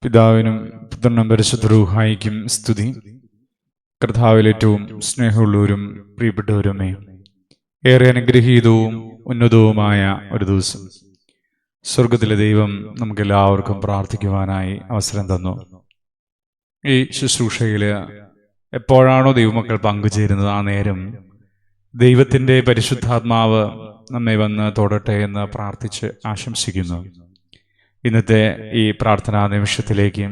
പിതാവിനും പുത്രനും പരിശുദ്ധ റൂഹായിക്കും സ്തുതി. കർത്താവിൽ ഏറ്റവും സ്നേഹമുള്ളവരും പ്രിയപ്പെട്ടവരുമേ, ഏറെ അനുഗ്രഹീതവും ഉന്നതവുമായ ഒരു ദിവസം സ്വർഗത്തിലെ ദൈവം നമുക്കെല്ലാവർക്കും പ്രാർത്ഥിക്കുവാനായി അവസരം തന്നു. ഈ ശുശ്രൂഷയിൽ എപ്പോഴാണോ ദൈവമക്കൾ പങ്കുചേരുന്നത് ആ നേരം ദൈവത്തിൻ്റെ പരിശുദ്ധാത്മാവ് നമ്മെ വന്ന് തൊടട്ടെ എന്ന് പ്രാർത്ഥിച്ച് ആശംസിക്കുന്നു. ഇന്നത്തെ ഈ പ്രാർത്ഥനാ നിമിഷത്തിലേക്ക്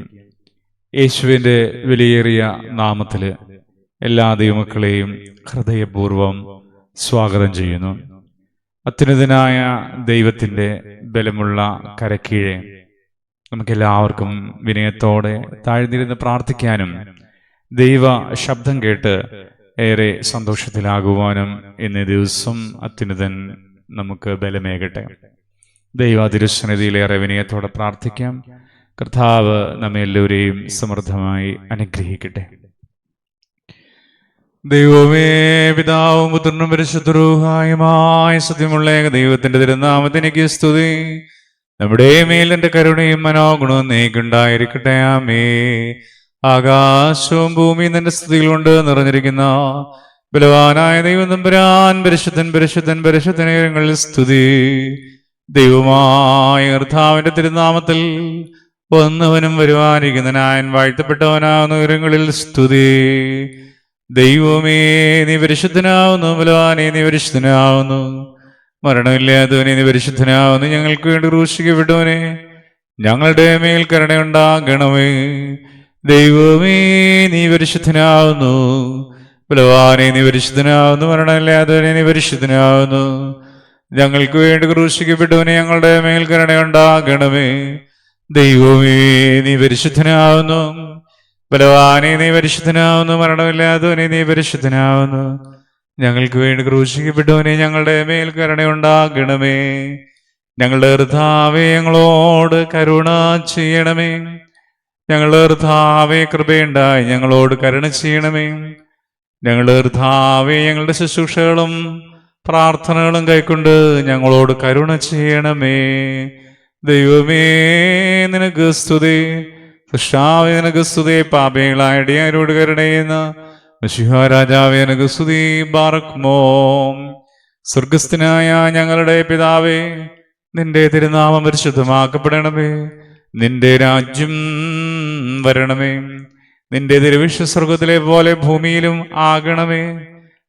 യേശുവിൻ്റെ വിലയേറിയ നാമത്തിൽ എല്ലാ ദൈവമക്കളെയും ഹൃദയപൂർവ്വം സ്വാഗതം ചെയ്യുന്നു. അത്യുന്നതനായ ദൈവത്തിൻ്റെ ബലമുള്ള കരക്കീഴെ നമുക്കെല്ലാവർക്കും വിനയത്തോടെ താഴ്ന്നിരുന്ന് പ്രാർത്ഥിക്കാനും ദൈവ ശബ്ദം കേട്ട് ഏറെ സന്തോഷത്തിലാകുവാനും ഇന്നേ ദിവസം അത്യുന്നതൻ നമുക്ക് ബലമേകട്ടെ. ദൈവ തിരുസന്നിധിയിലേറെ വിനയത്തോടെ പ്രാർത്ഥിക്കാം. കർത്താവ് നമ്മെ എല്ലാവരെയും സമൃദ്ധമായി അനുഗ്രഹിക്കട്ടെ. ദൈവമേ, പിതാവും പുത്രനും പരിശുദ്ധ റൂഹായുമായ സത്യമുള്ള ദൈവത്തിന്റെ തിരുനാമത്തിനേക്ക് സ്തുതി. നമ്മുടെ മേൽ എൻ്റെ കരുണയും മനോഗുണവും നീക്കുണ്ടായിരിക്കട്ടെ. ആമേ. ആകാശവും ഭൂമിയും നിന്റെ സ്തുതികൾ കൊണ്ട് നിറഞ്ഞിരിക്കുന്ന ബലവാനായ ദൈവം തമ്പുരാൻ, പരിശുദ്ധൻ പരിശുദ്ധൻ പരിശുദ്ധനങ്ങളിൽ സ്തുതി. ദൈവമായ കർത്താവിന്റെ തിരുനാമത്തിൽ വന്നവനും വരുവാനിരിക്കുന്നവനായൻ വാഴ്ത്തപ്പെട്ടവനാകുന്ന ഉയരങ്ങളിൽ സ്തുതി. ദൈവമേ, നീ പരിശുദ്ധനാവുന്നു. ബലവാനെ, നീ പരിശുദ്ധനാവുന്നു. മരണമില്ലാത്തവനെ, നീ പരിശുദ്ധനാവുന്നു. ഞങ്ങൾക്ക് വേണ്ടി ക്രൂശിക്കപ്പെട്ടവനെ, ഞങ്ങളുടെ മേൽ കരുണയുണ്ടാകണമേ. ദൈവമേ, നീ പരിശുദ്ധനാവുന്നു. ബലവാനെ, നീ പരിശുദ്ധനാവുന്നു. മരണമില്ലാത്തവനെ, നീ പരിശുദ്ധനാവുന്നു. ഞങ്ങൾക്ക് വേണ്ടി ക്രൂശിക്കപ്പെട്ടവനെ, ഞങ്ങളുടെ മേൽ കരുണയുണ്ടാകണമേ. ദൈവമേ, നീ പരിശുദ്ധനാവുന്നു. ബലവാനെ, നീ പരിശുദ്ധനാവുന്നു. മരണമില്ലാത്തവനെ, നീ പരിശുദ്ധനാവുന്നു. ഞങ്ങൾക്ക് വേണ്ടി ക്രൂശിക്കപ്പെട്ടവനെ, ഞങ്ങളുടെ മേൽ കരുണയുണ്ടാകണമേ. ഞങ്ങളുടെ കർത്താവേ, ഞങ്ങളോട് കരുണ ചെയ്യണമേ. ഞങ്ങളുടെ കർത്താവേ, കൃപയുണ്ടായി ഞങ്ങളോട് കരുണ ചെയ്യണമേ. ഞങ്ങളുടെ കർത്താവേ, ഞങ്ങളുടെ ശുശ്രൂഷകളും പ്രാർത്ഥനകളും കൈക്കൊണ്ട് ഞങ്ങളോട് കരുണ ചെയ്യണമേ. ദൈവമേ, നിനക്ക് സ്തുതി. സൃഷ്ടാവേ, നിനക്ക് സ്തുതി. പാപികളായ അടിയാരോട് കരുണ ചെയ്യുന്ന മിശിഹാ രാജാവേ, നിനക്ക് സ്തുതി. ബാറക്മോ. സ്വർഗസ്ഥനായ ഞങ്ങളുടെ പിതാവേ, നിന്റെ തിരുനാമം പരിശുദ്ധമാക്കപ്പെടണമേ. നിന്റെ രാജ്യം വരണമേ. നിന്റെ തിരുവിഷ്ണു സ്വർഗത്തിലെ പോലെ ഭൂമിയിലും ആകണമേ.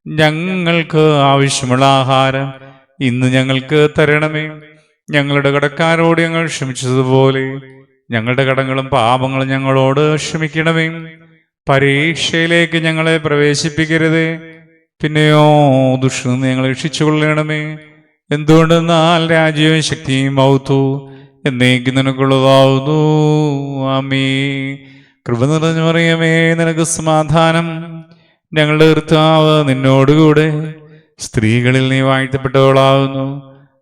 ഞങ്ങൾക്ക് ആവശ്യമുള്ള ആഹാരം ഇന്ന് ഞങ്ങൾക്ക് തരണമേ. ഞങ്ങളുടെ കടക്കാരോട് ഞങ്ങൾ ക്ഷമിച്ചതുപോലെ ഞങ്ങളുടെ കടങ്ങളും പാപങ്ങളും ഞങ്ങളോട് ക്ഷമിക്കണമേ. പരീക്ഷയിലേക്ക് ഞങ്ങളെ പ്രവേശിപ്പിക്കരുതേ, പിന്നെയോ ദുഷ്ടനിൽ ഞങ്ങളെ രക്ഷിച്ചുകൊള്ളണമേ. എന്തുകൊണ്ടെന്നാൽ രാജ്യവും ശക്തിയും മഹത്വവും എന്നേക്കും നിനക്കുള്ളതാവുന്നു. ആമേൻ. കൃപ നിറഞ്ഞ മറിയമേ, നിനക്ക് സമാധാനം. ഞങ്ങളുടെ കർത്താവ് നിന്നോടുകൂടെ സ്ത്രീകളിൽ നീ വാഴ്ത്തപ്പെട്ടവളാകുന്നു.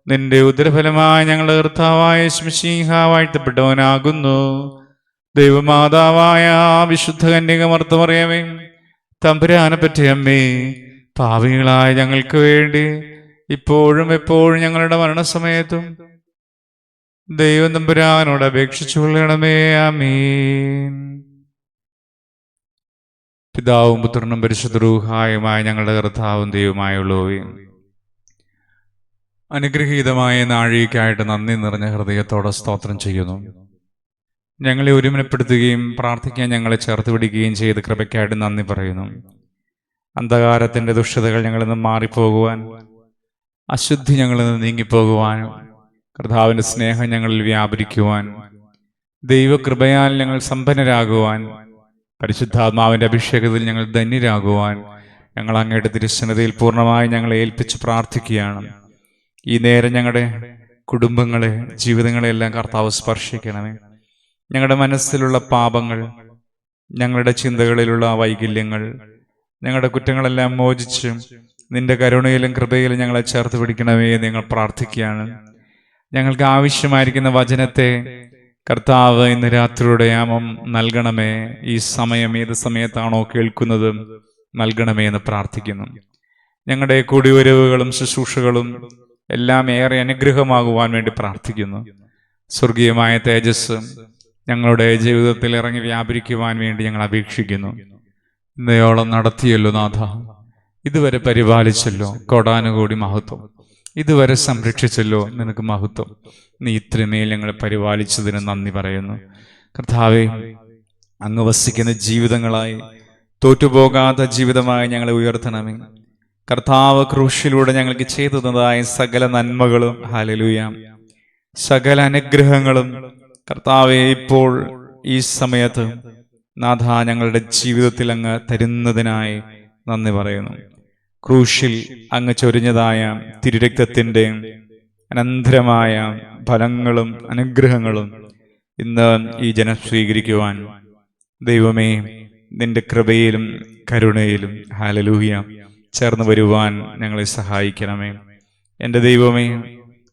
നിന്റെ ഉദരഫലമായി ഞങ്ങളുടെ കർത്താവായ മിശിഹ വാഴ്ത്തപ്പെട്ടവനാകുന്നു. ദൈവമാതാവായ വിശുദ്ധ കന്യക മറിയമേ, തമ്പുരാനെ പറ്റിയ അമ്മേ, പാപികളായ ഞങ്ങൾക്ക് വേണ്ടി ഇപ്പോഴും എപ്പോഴും ഞങ്ങളുടെ മരണസമയത്തും ദൈവം തമ്പുരാനോട് അപേക്ഷിച്ചു കൊള്ളണമേ. ആമേൻ. പിതാവും പുത്രനും പരിശുദ്ധ റൂഹായുമായ ഞങ്ങളുടെ കർത്താവും ദൈവമായുള്ളവേ, അനുഗ്രഹീതമായ നാഴികയ്ക്കായിട്ട് നന്ദി നിറഞ്ഞ ഹൃദയത്തോടെ സ്തോത്രം ചെയ്യുന്നു. ഞങ്ങളെ ഒരുമനപ്പെടുത്തുകയും പ്രാർത്ഥിക്കാൻ ഞങ്ങളെ ചേർത്ത് പിടിക്കുകയും ചെയ്ത് കൃപയ്ക്കായിട്ട് നന്ദി പറയുന്നു. അന്ധകാരത്തിൻ്റെ ദുഷ്ടതകൾ ഞങ്ങളിൽ നിന്ന് മാറിപ്പോകുവാൻ, അശുദ്ധി ഞങ്ങളിൽ നിന്ന് നീങ്ങിപ്പോകുവാനും, കർത്താവിൻ്റെ സ്നേഹം ഞങ്ങളിൽ വ്യാപരിക്കുവാൻ, ദൈവകൃപയാൽ ഞങ്ങൾ സമ്പന്നരാകുവാൻ, പരിശുദ്ധാത്മാവിൻ്റെ അഭിഷേകത്തിൽ ഞങ്ങൾ ധന്യരാകുവാൻ ഞങ്ങൾ അങ്ങയുടെ തിരുസന്നിധിയിൽ പൂർണ്ണമായി ഞങ്ങളെ ഏൽപ്പിച്ച് പ്രാർത്ഥിക്കുകയാണ്. ഈ നേരം ഞങ്ങളുടെ കുടുംബങ്ങളെ, ജീവിതങ്ങളെല്ലാം കർത്താവ് സ്പർശിക്കണമേ. ഞങ്ങളുടെ മനസ്സിലുള്ള പാപങ്ങൾ, ഞങ്ങളുടെ ചിന്തകളിലുള്ള വൈകല്യങ്ങൾ, ഞങ്ങളുടെ കുറ്റങ്ങളെല്ലാം മോചിച്ച് നിന്റെ കരുണയിലും കൃപയിലും ഞങ്ങളെ ചേർത്ത് പിടിക്കണമേ എന്ന് ഞങ്ങൾ പ്രാർത്ഥിക്കുകയാണ്. ഞങ്ങൾക്ക് ആവശ്യമായിരിക്കുന്ന വചനത്തെ കർത്താവ് ഇന്ന് രാത്രിയുടെ യാമം നൽകണമേ. ഈ സമയം ഏത് സമയത്താണോ കേൾക്കുന്നത് നൽകണമേ എന്ന് പ്രാർത്ഥിക്കുന്നു. ഞങ്ങളുടെ കൂടിവരവുകളും ശുശ്രൂഷകളും എല്ലാം ഏറെ അനുഗ്രഹമാകുവാൻ വേണ്ടി പ്രാർത്ഥിക്കുന്നു. സ്വർഗീയമായ തേജസ് ഞങ്ങളുടെ ജീവിതത്തിൽ ഇറങ്ങി വ്യാപരിക്കുവാൻ വേണ്ടി ഞങ്ങൾ അപേക്ഷിക്കുന്നു. ഇന്നയോളം നടത്തിയല്ലോ നാഥ, ഇതുവരെ പരിപാലിച്ചല്ലോ, കോടാനുകോടി മഹത്വം. ഇതുവരെ സംരക്ഷിച്ചല്ലോ, നിനക്ക് മഹത്വം. നീ ഇത്രമേൽ ഞങ്ങളെ പരിപാലിച്ചതിന് നന്ദി പറയുന്നു. കർത്താവേ, അങ്ങ് വസിക്കുന്ന ജീവിതങ്ങളായി, തോറ്റുപോകാത്ത ജീവിതമായി ഞങ്ങളെ ഉയർത്തണമേ. കർത്താവ് ക്രൂശിലൂടെ ഞങ്ങൾക്ക് ചെയ്തു തന്നതായ സകല നന്മകളും, ഹല്ലേലൂയ, സകല അനുഗ്രഹങ്ങളും കർത്താവെ ഇപ്പോൾ ഈ സമയത്ത് നാഥ ഞങ്ങളുടെ ജീവിതത്തിൽ അങ്ങ് തരുന്നതിനായി നന്ദി പറയുന്നു. ക്രൂശിൽ അങ്ങ് ചൊരിഞ്ഞതായ തിരുരക്തത്തിൻ്റെ അനന്തരമായ ഫലങ്ങളും അനുഗ്രഹങ്ങളും ഇന്ന് ഈ ജനം സ്വീകരിക്കുവാൻ ദൈവമേ, നിന്റെ കൃപയിലും കരുണയിലും, ഹല്ലേലൂയ, ചേർന്ന് വരുവാൻ ഞങ്ങളെ സഹായിക്കണമേ. എൻ്റെ ദൈവമേ,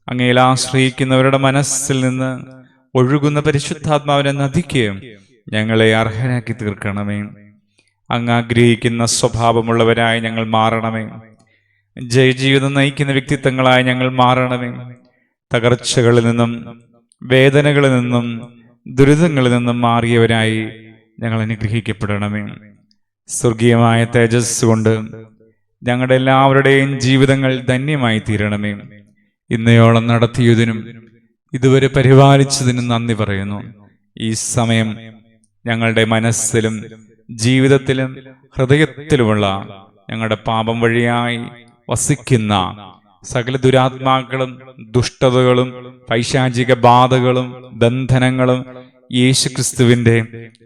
അങ്ങയിൽ ആശ്രയിക്കുന്നവരുടെ മനസ്സിൽ നിന്ന് ഒഴുകുന്ന പരിശുദ്ധാത്മാവിനെ നദിക്ക് ഞങ്ങളെ അർഹനാക്കി തീർക്കണമേ. അങ്ങ് ആഗ്രഹിക്കുന്ന സ്വഭാവമുള്ളവരായി ഞങ്ങൾ മാറണമേ. ജയജീവിതം നയിക്കുന്ന വ്യക്തിത്വങ്ങളായി ഞങ്ങൾ മാറണമേ. തകർച്ചകളിൽ നിന്നും, വേദനകളിൽ നിന്നും, ദുരിതങ്ങളിൽ നിന്നും മാറിയവരായി ഞങ്ങൾ അനുഗ്രഹിക്കപ്പെടണമേ. സ്വർഗീയമായ തേജസ് കൊണ്ട് ഞങ്ങളുടെ എല്ലാവരുടെയും ജീവിതങ്ങൾ ധന്യമായി തീരണമേ. ഇന്നയോളം നടത്തിയതിനും ഇതുവരെ പരിപാലിച്ചതിനും നന്ദി പറയുന്നു. ഈ സമയം ഞങ്ങളുടെ മനസ്സിലും ജീവിതത്തിലും ഹൃദയത്തിലുമുള്ള ഞങ്ങളുടെ പാപം വഴിയായി വസിക്കുന്ന സകല ദുരാത്മാക്കളും ദുഷ്ടതകളും പൈശാചിക ബാധകളും ബന്ധനങ്ങളും യേശുക്രിസ്തുവിന്റെ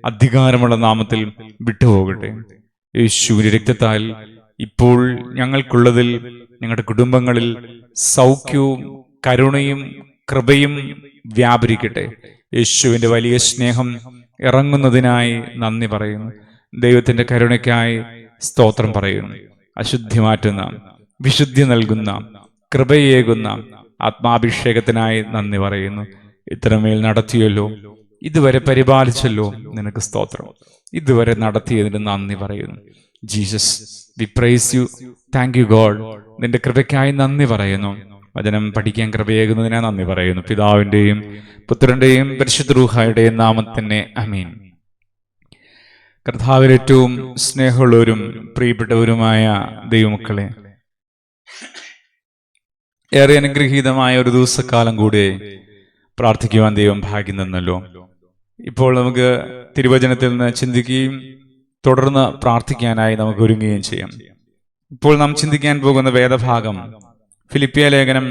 അധികാരമുള്ള നാമത്തിൽ വിട്ടുപോകട്ടെ. യേശുവിന്റെ രക്തത്താൽ ഇപ്പോൾ ഞങ്ങൾക്കുള്ളതിൽ, ഞങ്ങളുടെ കുടുംബങ്ങളിൽ സൗഖ്യവും കരുണയും കൃപയും വ്യാപരിക്കട്ടെ. യേശുവിന്റെ വലിയ സ്നേഹം ഇറങ്ങുന്നതിനായി നന്ദി പറയുന്നു. ദൈവത്തിന്റെ കരുണയ്ക്കായി സ്തോത്രം പറയുന്നു. അശുദ്ധി മാറ്റുന്ന, വിശുദ്ധി നൽകുന്ന, കൃപയേകുന്ന ആത്മാഭിഷേകത്തിനായി നന്ദി പറയുന്നു. ഇത്രമേൽ നടത്തിയല്ലോ, ഇതുവരെ പരിപാലിച്ചല്ലോ, നിനക്ക് സ്തോത്രം. ഇതുവരെ നടത്തിയതിന് നന്ദി പറയുന്നു. Jesus, we praise you. Thank you God. നിന്റെ കൃപയ്ക്കായി നന്ദി പറയുന്നു. വചനം പഠിക്കാൻ കൃപയേകുന്നതിനായി നന്ദി പറയുന്നു. പിതാവിന്റെയും പുത്രന്റെയും പരിശുദ്ധ റൂഹായുടെയും നാമത്തിനെ ആമീൻ. കർത്താവിൽ ഏറ്റവും സ്നേഹമുള്ളവരും പ്രിയപ്പെട്ടവരുമായ ദൈവമക്കളെ, ഏറെ അനുഗ്രഹീതമായ ഒരു ദിവസക്കാലം കൂടെ പ്രാർത്ഥിക്കുവാൻ ദൈവം ഭാഗ്യം തന്നല്ലോ. ഇപ്പോൾ നമുക്ക് തിരുവചനത്തിൽ നിന്ന് ചിന്തിക്കുകയും തുടർന്ന് പ്രാർത്ഥിക്കാനായി നമുക്ക് ഒരുങ്ങുകയും ചെയ്യാം. ഇപ്പോൾ നാം ചിന്തിക്കാൻ പോകുന്ന വേദഭാഗം ഫിലിപ്പിയ ലേഖനം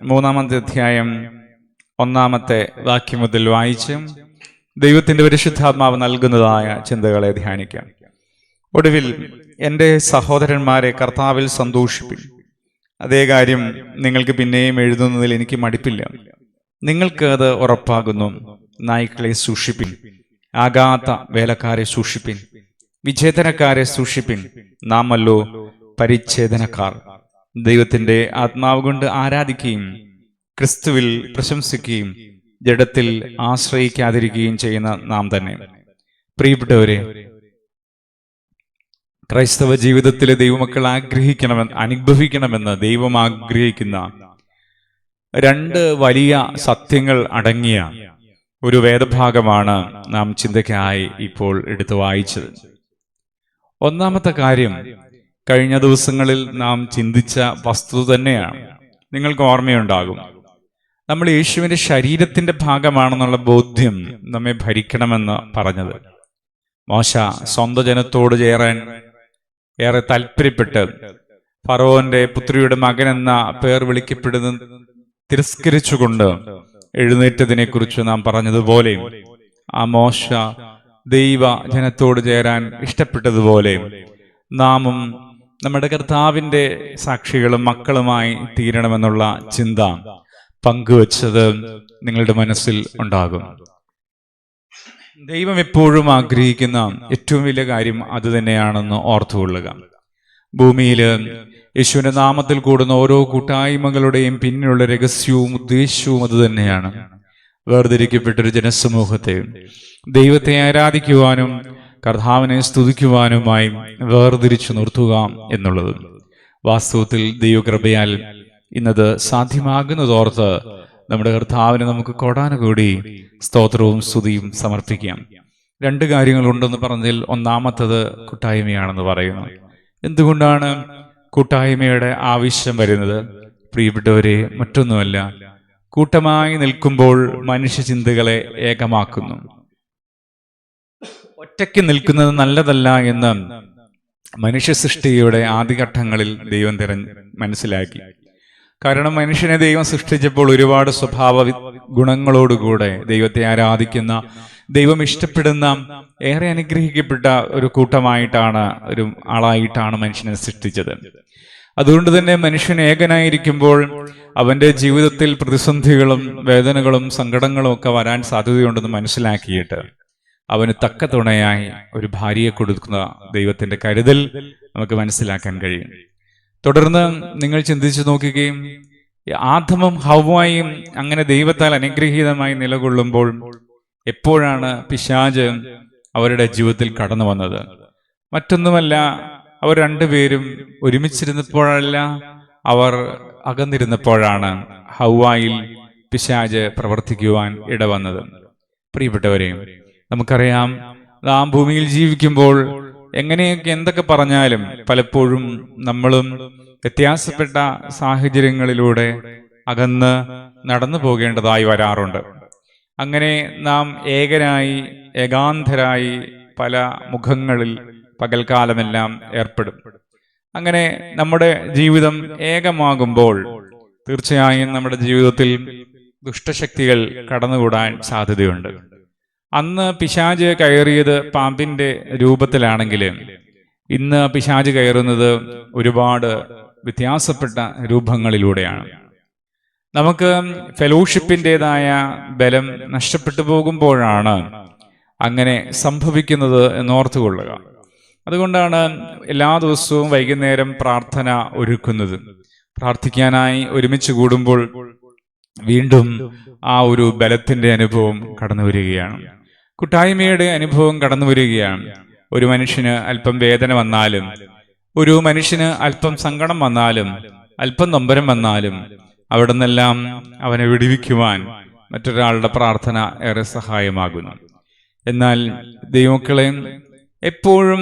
3-ാമത്തെ അധ്യായം 1-ാമത്തെ വാക്യം മുതൽ വായിച്ച് ദൈവത്തിന്റെ പരിശുദ്ധാത്മാവ് നൽകുന്നതായ ചിന്തകളെ ധ്യാനിക്കാം. ഒടുവിൽ എൻ്റെ സഹോദരന്മാരെ കർത്താവിൽ സന്തോഷിപ്പിൻ. അതേ കാര്യം നിങ്ങൾക്ക് പിന്നെയും എഴുതുന്നതിൽ എനിക്ക് മടിപ്പില്ല. നിങ്ങൾക്ക് അത് ഉറപ്പാകുന്നു. നായ്ക്കളെ സൂക്ഷിപ്പിൻ, ആകാത്ത വേലക്കാരെ സൂക്ഷിപ്പിൻ, വിച്ഛേദനക്കാരെ സൂക്ഷിപ്പിൻ. നാമല്ലോ പരിച്ഛേദനക്കാർ. ദൈവത്തിന്റെ ആത്മാവ് കൊണ്ട് ആരാധിക്കുകയും ക്രിസ്തുവിൽ പ്രശംസിക്കുകയും ജഡത്തിൽ ആശ്രയിക്കാതിരിക്കുകയും ചെയ്യുന്ന നാം തന്നെ. പ്രിയപ്പെട്ടവരെ, ക്രൈസ്തവ ജീവിതത്തിലെ ദൈവമക്കൾ അനുഭവിക്കണമെന്ന് ദൈവം ആഗ്രഹിക്കുന്ന രണ്ട് വലിയ സത്യങ്ങൾ അടങ്ങിയ ഒരു വേദഭാഗമാണ് നാം ചിന്തയ്ക്കായി ഇപ്പോൾ എടുത്തു വായിച്ചത്. ഒന്നാമത്തെ കാര്യം കഴിഞ്ഞ ദിവസങ്ങളിൽ നാം ചിന്തിച്ച വസ്തുത തന്നെയാണ്. നിങ്ങൾക്ക് ഓർമ്മയുണ്ടാകും, നമ്മൾ യേശുവിന്റെ ശരീരത്തിന്റെ ഭാഗമാണെന്നുള്ള ബോധ്യം നമ്മെ ഭരിക്കണമെന്ന് പറഞ്ഞത്. മോശ സ്വന്തം ജനത്തോട് ചേരാൻ ഏറെ താല്പര്യപ്പെട്ട് ഫറവോന്റെ പുത്രിയുടെ മകൻ എന്ന പേർ വിളിക്കപ്പെടുന്ന തിരസ്കരിച്ചുകൊണ്ട് എഴുന്നേറ്റതിനെ കുറിച്ച് നാം പറഞ്ഞതുപോലെ, ആ മോശ ദൈവ ജനത്തോട് ചേരാൻ ഇഷ്ടപ്പെട്ടതുപോലെ നാമും നമ്മുടെ കർത്താവിന്റെ സാക്ഷികളും മക്കളുമായി തീരണമെന്നുള്ള ചിന്ത പങ്കുവച്ചത് നിങ്ങളുടെ മനസ്സിൽ ഉണ്ടാകും. ദൈവം എപ്പോഴും ആഗ്രഹിക്കുന്ന ഏറ്റവും വലിയ കാര്യം അത് തന്നെയാണെന്ന് ഓർത്തുകൊള്ളുക. ഭൂമിയിൽ യേശുവിന്റെ നാമത്തിൽ കൂടുന്ന ഓരോ കൂട്ടായ്മകളുടെയും പിന്നിലുള്ള രഹസ്യവും ഉദ്ദേശവും അത് തന്നെയാണ്. വേർതിരിക്കപ്പെട്ടൊരു ജനസമൂഹത്തെ ദൈവത്തെ ആരാധിക്കുവാനും കർത്താവിനെ സ്തുതിക്കുവാനുമായി വേർതിരിച്ചു നിർത്തുക എന്നുള്ളത് വാസ്തവത്തിൽ ദൈവകൃപയാൽ ഇന്നത് സാധ്യമാകുന്നതോർത്ത് നമ്മുടെ കർത്താവിന് നമുക്ക് കോടാനുകൂടി സ്തോത്രവും സ്തുതിയും സമർപ്പിക്കാം. 2 കാര്യങ്ങളുണ്ടെന്ന് പറഞ്ഞതിൽ ഒന്നാമത്തത് കൂട്ടായ്മയാണെന്ന് പറയുന്നു. എന്തുകൊണ്ടാണ് കൂട്ടായ്മയുടെ ആവശ്യം വരുന്നത്? പ്രിയപ്പെട്ടവരെ, മറ്റൊന്നുമല്ല, കൂട്ടമായി നിൽക്കുമ്പോൾ മനുഷ്യ ചിന്തകളെ ഏകമാക്കുന്നു. ഒറ്റയ്ക്ക് നിൽക്കുന്നത് നല്ലതല്ല എന്ന് മനുഷ്യ സൃഷ്ടിയുടെ ആദ്യഘട്ടങ്ങളിൽ ദൈവം മനസ്സിലാക്കി. കാരണം മനുഷ്യനെ ദൈവം സൃഷ്ടിച്ചപ്പോൾ ഒരുപാട് സ്വഭാവ ഗുണങ്ങളോടുകൂടെ ദൈവത്തെ ആരാധിക്കുന്ന, ദൈവം ഇഷ്ടപ്പെടുന്ന, ഏറെ അനുഗ്രഹിക്കപ്പെട്ട ഒരു കൂട്ടമായിട്ടാണ്, ഒരു ആളായിട്ടാണ് മനുഷ്യനെ സൃഷ്ടിച്ചത്. അതുകൊണ്ട് തന്നെ മനുഷ്യൻ ഏകനായിരിക്കുമ്പോൾ അവന്റെ ജീവിതത്തിൽ പ്രതിസന്ധികളും വേദനകളും സങ്കടങ്ങളും ഒക്കെ വരാൻ സാധ്യതയുണ്ടെന്ന് മനസ്സിലാക്കിയിട്ട് അവന് തക്ക തുണയായി ഒരു ഭാര്യയെ കൊടുക്കുന്ന ദൈവത്തിന്റെ കരുതൽ നമുക്ക് മനസ്സിലാക്കാൻ കഴിയും. തുടർന്ന് നിങ്ങൾ ചിന്തിച്ചു നോക്കുകയും, ആദമും ഹവ്വായും അങ്ങനെ ദൈവത്താൽ അനുഗ്രഹീതമായി നിലകൊള്ളുമ്പോൾ എപ്പോഴാണ് പിശാച് അവരുടെ ജീവിതത്തിൽ കടന്നു വന്നത്? മറ്റൊന്നുമല്ല, അവർ രണ്ടുപേരും ഒരുമിച്ചിരുന്നപ്പോഴല്ല, അവർ അകന്നിരുന്നപ്പോഴാണ് ഹവ്വായിൽ പിശാച് പ്രവർത്തിക്കുവാൻ ഇടവന്നത്. പ്രിയപ്പെട്ടവരെ, നമുക്കറിയാം, നാം ഭൂമിയിൽ ജീവിക്കുമ്പോൾ എങ്ങനെയൊക്കെ എന്തൊക്കെ പറഞ്ഞാലും പലപ്പോഴും നമ്മളും വ്യത്യാസപ്പെട്ട സാഹചര്യങ്ങളിലൂടെ അകന്ന് നടന്നു പോകേണ്ടതായി വരാറുണ്ട്. അങ്ങനെ നാം ഏകാന്തരായി പല മുഖങ്ങളിൽ പകൽക്കാലമെല്ലാം ഏർപ്പെടും. അങ്ങനെ നമ്മുടെ ജീവിതം ഏകമാകുമ്പോൾ തീർച്ചയായും നമ്മുടെ ജീവിതത്തിൽ ദുഷ്ടശക്തികൾ കടന്നുകൂടാൻ സാധ്യതയുണ്ട്. അന്ന് പിശാച് കയറിയത് പാമ്പിന്റെ രൂപത്തിലാണെങ്കിൽ ഇന്ന് പിശാച് കയറുന്നത് ഒരുപാട് വ്യത്യാസപ്പെട്ട രൂപങ്ങളിലൂടെയാണ്. നമുക്ക് ഫെലോഷിപ്പിൻ്റെതായ ബലം നഷ്ടപ്പെട്ടു പോകുമ്പോഴാണ് അങ്ങനെ സംഭവിക്കുന്നത് എന്നോർത്തുകൊള്ളുക. അതുകൊണ്ടാണ് എല്ലാ ദിവസവും വൈകുന്നേരം പ്രാർത്ഥന ഒരുക്കുന്നത്. പ്രാർത്ഥിക്കാനായി ഒരുമിച്ച് കൂടുമ്പോൾ വീണ്ടും ആ ഒരു ബലത്തിന്റെ അനുഭവം കടന്നു വരികയാണ്, കൂട്ടായ്മയുടെ അനുഭവം കടന്നു വരികയാണ്. ഒരു മനുഷ്യന് അല്പം വേദന വന്നാലും, ഒരു മനുഷ്യന് അല്പം സങ്കടം വന്നാലും, അല്പം നൊമ്പരം വന്നാലും അവിടെ നിന്നെല്ലാം അവനെ വിടുവിക്കുവാൻ മറ്റൊരാളുടെ പ്രാർത്ഥന ഏറെ സഹായമാകുന്നു. എന്നാൽ ദൈവമക്കളെ, എപ്പോഴും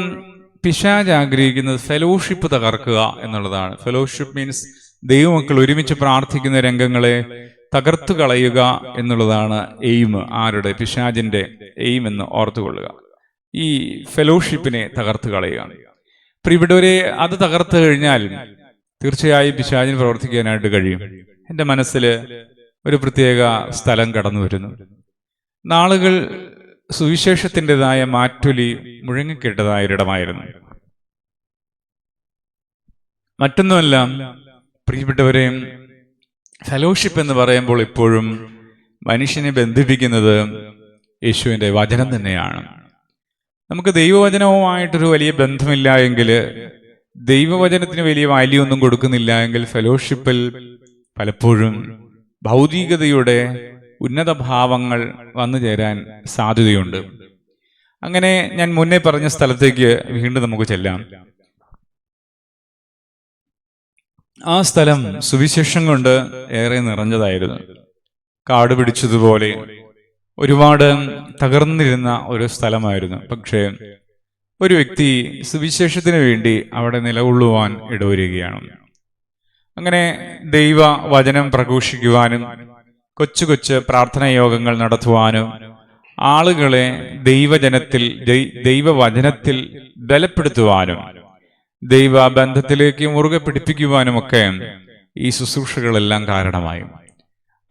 പിശാച് ആഗ്രഹിക്കുന്നത് ഫെലോഷിപ്പ് തകർക്കുക എന്നുള്ളതാണ്. ഫെലോഷിപ്പ് മീൻസ് ദൈവമക്കൾ ഒരുമിച്ച് പ്രാർത്ഥിക്കുന്ന രംഗങ്ങളെ തകർത്തു കളയുക എന്നുള്ളതാണ് എയിം. ആരുടെ? പിശാചിന്റെ എയിം എന്ന് ഓർത്തുകൊള്ളുക. ഈ ഫെലോഷിപ്പിനെ തകർത്തു കളയുക. പ്രിയപ്പെട്ടവരെ, അത് തകർത്തു കഴിഞ്ഞാൽ തീർച്ചയായും പിശാചിന് പ്രവർത്തിക്കാനായിട്ട് കഴിയും. എൻ്റെ മനസ്സിൽ ഒരു പ്രത്യേക സ്ഥലം കടന്നു വരുന്നു. നാളുകൾ സുവിശേഷത്തിൻ്റെതായ മാറ്റൊലി മുഴങ്ങിക്കേട്ടതായ ഒരിടമായിരുന്നു. മറ്റൊന്നുമല്ല, പ്രിയപ്പെട്ടവരെ, ഫെലോഷിപ്പ് എന്ന് പറയുമ്പോൾ എപ്പോഴും മനുഷ്യനെ ബന്ധിപ്പിക്കുന്നത് യേശുവിൻ്റെ വചനം തന്നെയാണ്. നമുക്ക് ദൈവവചനവുമായിട്ടൊരു വലിയ ബന്ധമില്ല എങ്കിൽ, ദൈവവചനത്തിന് വലിയ വാല്യൂ ഒന്നും കൊടുക്കുന്നില്ല എങ്കിൽ, ഫെലോഷിപ്പിൽ പലപ്പോഴും ഭൗതികതയുടെ ഉന്നത ഭാവങ്ങൾ വന്നു ചേരാൻ സാധ്യതയുണ്ട്. അങ്ങനെ ഞാൻ മുന്നേ പറഞ്ഞ സ്ഥലത്തേക്ക് വീണ്ടും നമുക്ക് ചെല്ലാം. ആ സ്ഥലം സുവിശേഷം കൊണ്ട് ഏറെ നിറഞ്ഞതായിരുന്നു. കാട് പിടിച്ചതുപോലെ ഒരുപാട് തകർന്നിരുന്ന ഒരു സ്ഥലമായിരുന്നു. പക്ഷേ ഒരു വ്യക്തി സുവിശേഷത്തിന് വേണ്ടി അവിടെ നിലകൊള്ളുവാൻ ഇടവരികയാണ്. അങ്ങനെ ദൈവ വചനം പ്രഘോഷിക്കുവാനും കൊച്ചു കൊച്ചു പ്രാർത്ഥനാ യോഗങ്ങൾ നടത്തുവാനും ആളുകളെ ദൈവവചനത്തിൽ ബലപ്പെടുത്തുവാനും ദൈവബന്ധത്തിലേക്ക് മുറുകെ പിടിപ്പിക്കുവാനുമൊക്കെ ഈ ശുശ്രൂഷകളെല്ലാം കാരണമായി.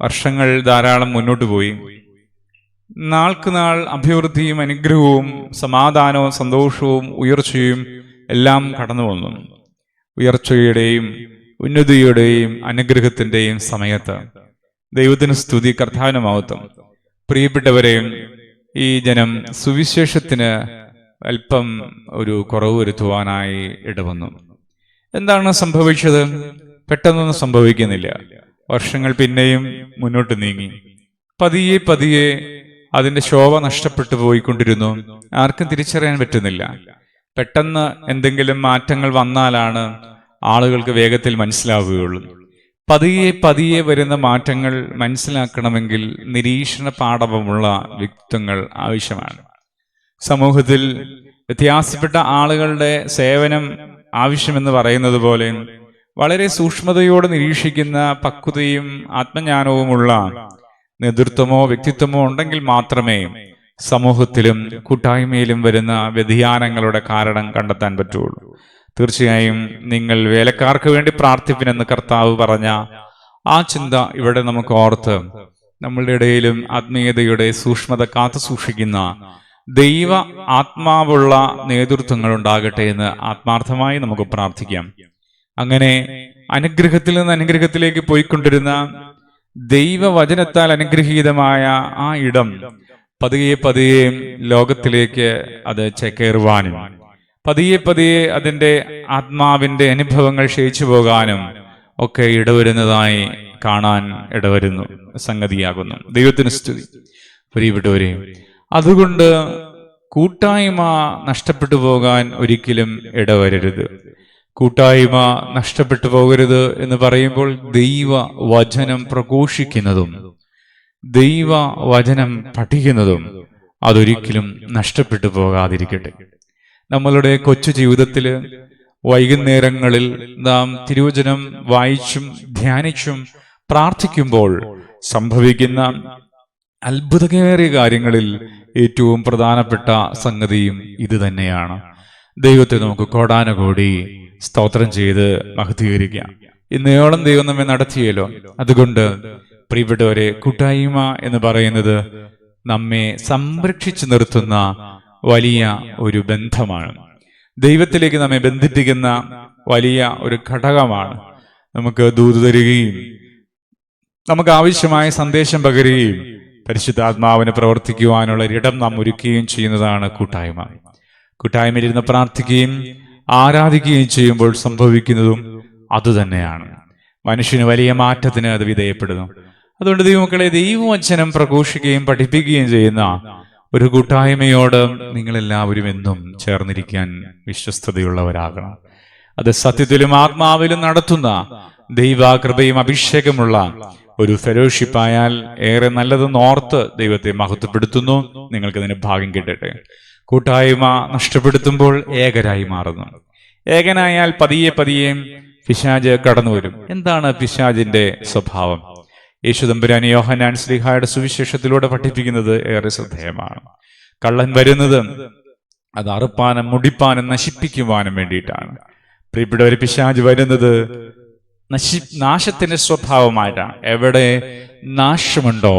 വർഷങ്ങൾ ധാരാളം മുന്നോട്ട് പോയി. നാൾക്ക് നാൾ അഭിവൃദ്ധിയും അനുഗ്രഹവും സമാധാനവും സന്തോഷവും ഉയർച്ചയും എല്ലാം കടന്നു വന്നു. ഉയർച്ചയുടെയും ഉന്നതിയുടെയും അനുഗ്രഹത്തിന്റെയും സമയത്ത് ദൈവത്തിന് സ്തുതി, കർത്താവിന് മഹത്വം. പ്രിയപ്പെട്ടവരെയും, ഈ ജനം സുവിശേഷത്തിന് അല്പം ഒരു കുറവ് വരുത്തുവാനായി ഇടവന്നു. എന്താണ് സംഭവിച്ചത്? പെട്ടെന്നൊന്നും സംഭവിക്കുന്നില്ല. വർഷങ്ങൾ പിന്നെയും മുന്നോട്ട് നീങ്ങി. പതിയെ പതിയെ അതിന്റെ ശോഭ നഷ്ടപ്പെട്ടു പോയിക്കൊണ്ടിരുന്നു. ആർക്കും തിരിച്ചറിയാൻ പറ്റുന്നില്ല. പെട്ടെന്ന് എന്തെങ്കിലും മാറ്റങ്ങൾ വന്നാലാണ് ആളുകൾക്ക് വേഗത്തിൽ മനസ്സിലാവുകയുള്ളൂ. പതിയെ പതിയെ വരുന്ന മാറ്റങ്ങൾ മനസ്സിലാക്കണമെങ്കിൽ നിരീക്ഷണ പാടവമുള്ള വ്യക്തിത്വങ്ങൾ ആവശ്യമാണ്. സമൂഹത്തിൽ വ്യത്യാസപ്പെട്ട ആളുകളുടെ സേവനം ആവശ്യമെന്ന് പറയുന്നത് പോലെ വളരെ സൂക്ഷ്മതയോടെ നിരീക്ഷിക്കുന്ന പക്വതയും ആത്മജ്ഞാനവുമുള്ള നേതൃത്വമോ വ്യക്തിത്വമോ ഉണ്ടെങ്കിൽ മാത്രമേ സമൂഹത്തിലും കൂട്ടായ്മയിലും വരുന്ന വ്യതിയാനങ്ങളുടെ കാരണം കണ്ടെത്താൻ പറ്റുള്ളൂ. തീർച്ചയായും നിങ്ങൾ വേലക്കാർക്ക് വേണ്ടി പ്രാർത്ഥിപ്പിനെന്ന് കർത്താവ് പറഞ്ഞ ആ ചിന്ത ഇവിടെ നമുക്ക് ഓർത്ത് നമ്മളുടെ ഇടയിലും ആത്മീയതയുടെ സൂക്ഷ്മത കാത്തു സൂക്ഷിക്കുന്ന ദൈവ ആത്മാവുള്ള നേതൃത്വങ്ങൾ ഉണ്ടാകട്ടെ എന്ന് ആത്മാർത്ഥമായി നമുക്ക് പ്രാർത്ഥിക്കാം. അങ്ങനെ അനുഗ്രഹത്തിൽ നിന്ന് അനുഗ്രഹത്തിലേക്ക് പോയിക്കൊണ്ടിരുന്ന ദൈവവചനത്താൽ അനുഗ്രഹീതമായ ആ ഇടം പതിയെ പതിയെ ലോകത്തിലേക്ക് അത് ചേക്കേറുവാനും പതിയെ പതിയെ അതിൻ്റെ ആത്മാവിൻ്റെ അനുഭവങ്ങൾ ക്ഷയിച്ചു പോകാനും ഒക്കെ ഇടവരുന്നതായി കാണാൻ ഇടവരുന്നു സംഗതിയാകുന്നു. ദൈവത്തിന് സ്തുതി. പ്രിയപ്പെട്ടവരെ, അതുകൊണ്ട് കൂട്ടായ്മ നഷ്ടപ്പെട്ടു പോകാൻ ഒരിക്കലും ഇടവരരുത്. കൂട്ടായ്മ നഷ്ടപ്പെട്ടു പോകരുത് എന്ന് പറയുമ്പോൾ ദൈവ വചനം പ്രഘോഷിക്കുന്നതും ദൈവ വചനം പഠിക്കുന്നതും അതൊരിക്കലും നഷ്ടപ്പെട്ടു പോകാതിരിക്കട്ടെ. നമ്മളുടെ കൊച്ചു ജീവിതത്തിൽ വൈകുന്നേരങ്ങളിൽ നാം തിരുവചനം വായിച്ചും ധ്യാനിച്ചും പ്രാർത്ഥിക്കുമ്പോൾ സംഭവിക്കുന്ന അത്ഭുതകരമായ കാര്യങ്ങളിൽ ഏറ്റവും പ്രധാനപ്പെട്ട സംഗതിയും ഇത് തന്നെയാണ്. ദൈവത്തെ നമുക്ക് കോടാനുകോടി സ്തോത്രം ചെയ്ത് മഹത്വീകരിക്കാം. ഇന്നയോളം ദൈവം നമ്മെ നടത്തിയല്ലോ. അതുകൊണ്ട് പ്രിയപ്പെട്ടവരെ, കൂട്ടായ്മ എന്ന് പറയുന്നത് നമ്മെ സംരക്ഷിച്ചു നിർത്തുന്ന വലിയ ഒരു ബന്ധമാണ്. ദൈവത്തിലേക്ക് നമ്മെ ബന്ധിപ്പിക്കുന്ന വലിയ ഒരു ഘടകമാണ്. നമുക്ക് ദൂത് തരികയും നമുക്ക് ആവശ്യമായ സന്ദേശം പകരുകയും പരിശുദ്ധാത്മാവിനെ പ്രവർത്തിക്കുവാനുള്ള ഒരിടം നാം ഒരുക്കുകയും ചെയ്യുന്നതാണ് കൂട്ടായ്മ. കൂട്ടായ്മയിലിരുന്ന് പ്രാർത്ഥിക്കുകയും ആരാധിക്കുകയും ചെയ്യുമ്പോൾ സംഭവിക്കുന്നതും അതുതന്നെയാണ്. മനുഷ്യന് വലിയ മാറ്റത്തിന് അത് വിധേയപ്പെടുന്നു. അതുകൊണ്ട് ദൈവമക്കളെ, ദൈവവചനം പ്രഘോഷിക്കുകയും പഠിപ്പിക്കുകയും ചെയ്യുന്ന ഒരു കൂട്ടായ്മയോട് നിങ്ങളെല്ലാവരും എന്നും ചേർന്നിരിക്കാൻ വിശ്വസ്തതയുള്ളവരാകണം. അത് സത്യത്തിലും ആത്മാവിലും നടത്തുന്ന ദൈവകൃപയും അഭിഷേകമുള്ള ഒരു ഫെലോഷിപ്പായാൽ ഏറെ നല്ലതെന്ന് ഓർത്ത് ദൈവത്തെ മഹത്വപ്പെടുത്തുന്നു. നിങ്ങൾക്ക് അതിന് ഭാഗ്യം കിട്ടട്ടെ. കൂട്ടായ്മ നഷ്ടപ്പെടുത്തുമ്പോൾ ഏകരായി മാറുന്നു. ഏകനായാൽ പതിയെ പതിയെ പിശാച് കടന്നു വരും. എന്താണ് പിശാചിന്റെ സ്വഭാവം? യേശുദമ്പുരാൻ യോഹന്നാൻ ശ്ലീഹായുടെ സുവിശേഷത്തിലൂടെ പഠിപ്പിക്കുന്നത് ഏറെ ശ്രദ്ധേയമാണ്. കള്ളൻ വരുന്നത് അത് അറുപ്പാനും മുടിപ്പാനും നശിപ്പിക്കുവാനും വേണ്ടിയിട്ടാണ്. പ്രിയപ്പെട്ടവരെ, പിശാച് വരുന്നത് നാശത്തിന്റെ സ്വഭാവമായിട്ടാണ്. എവിടെ നാശമുണ്ടോ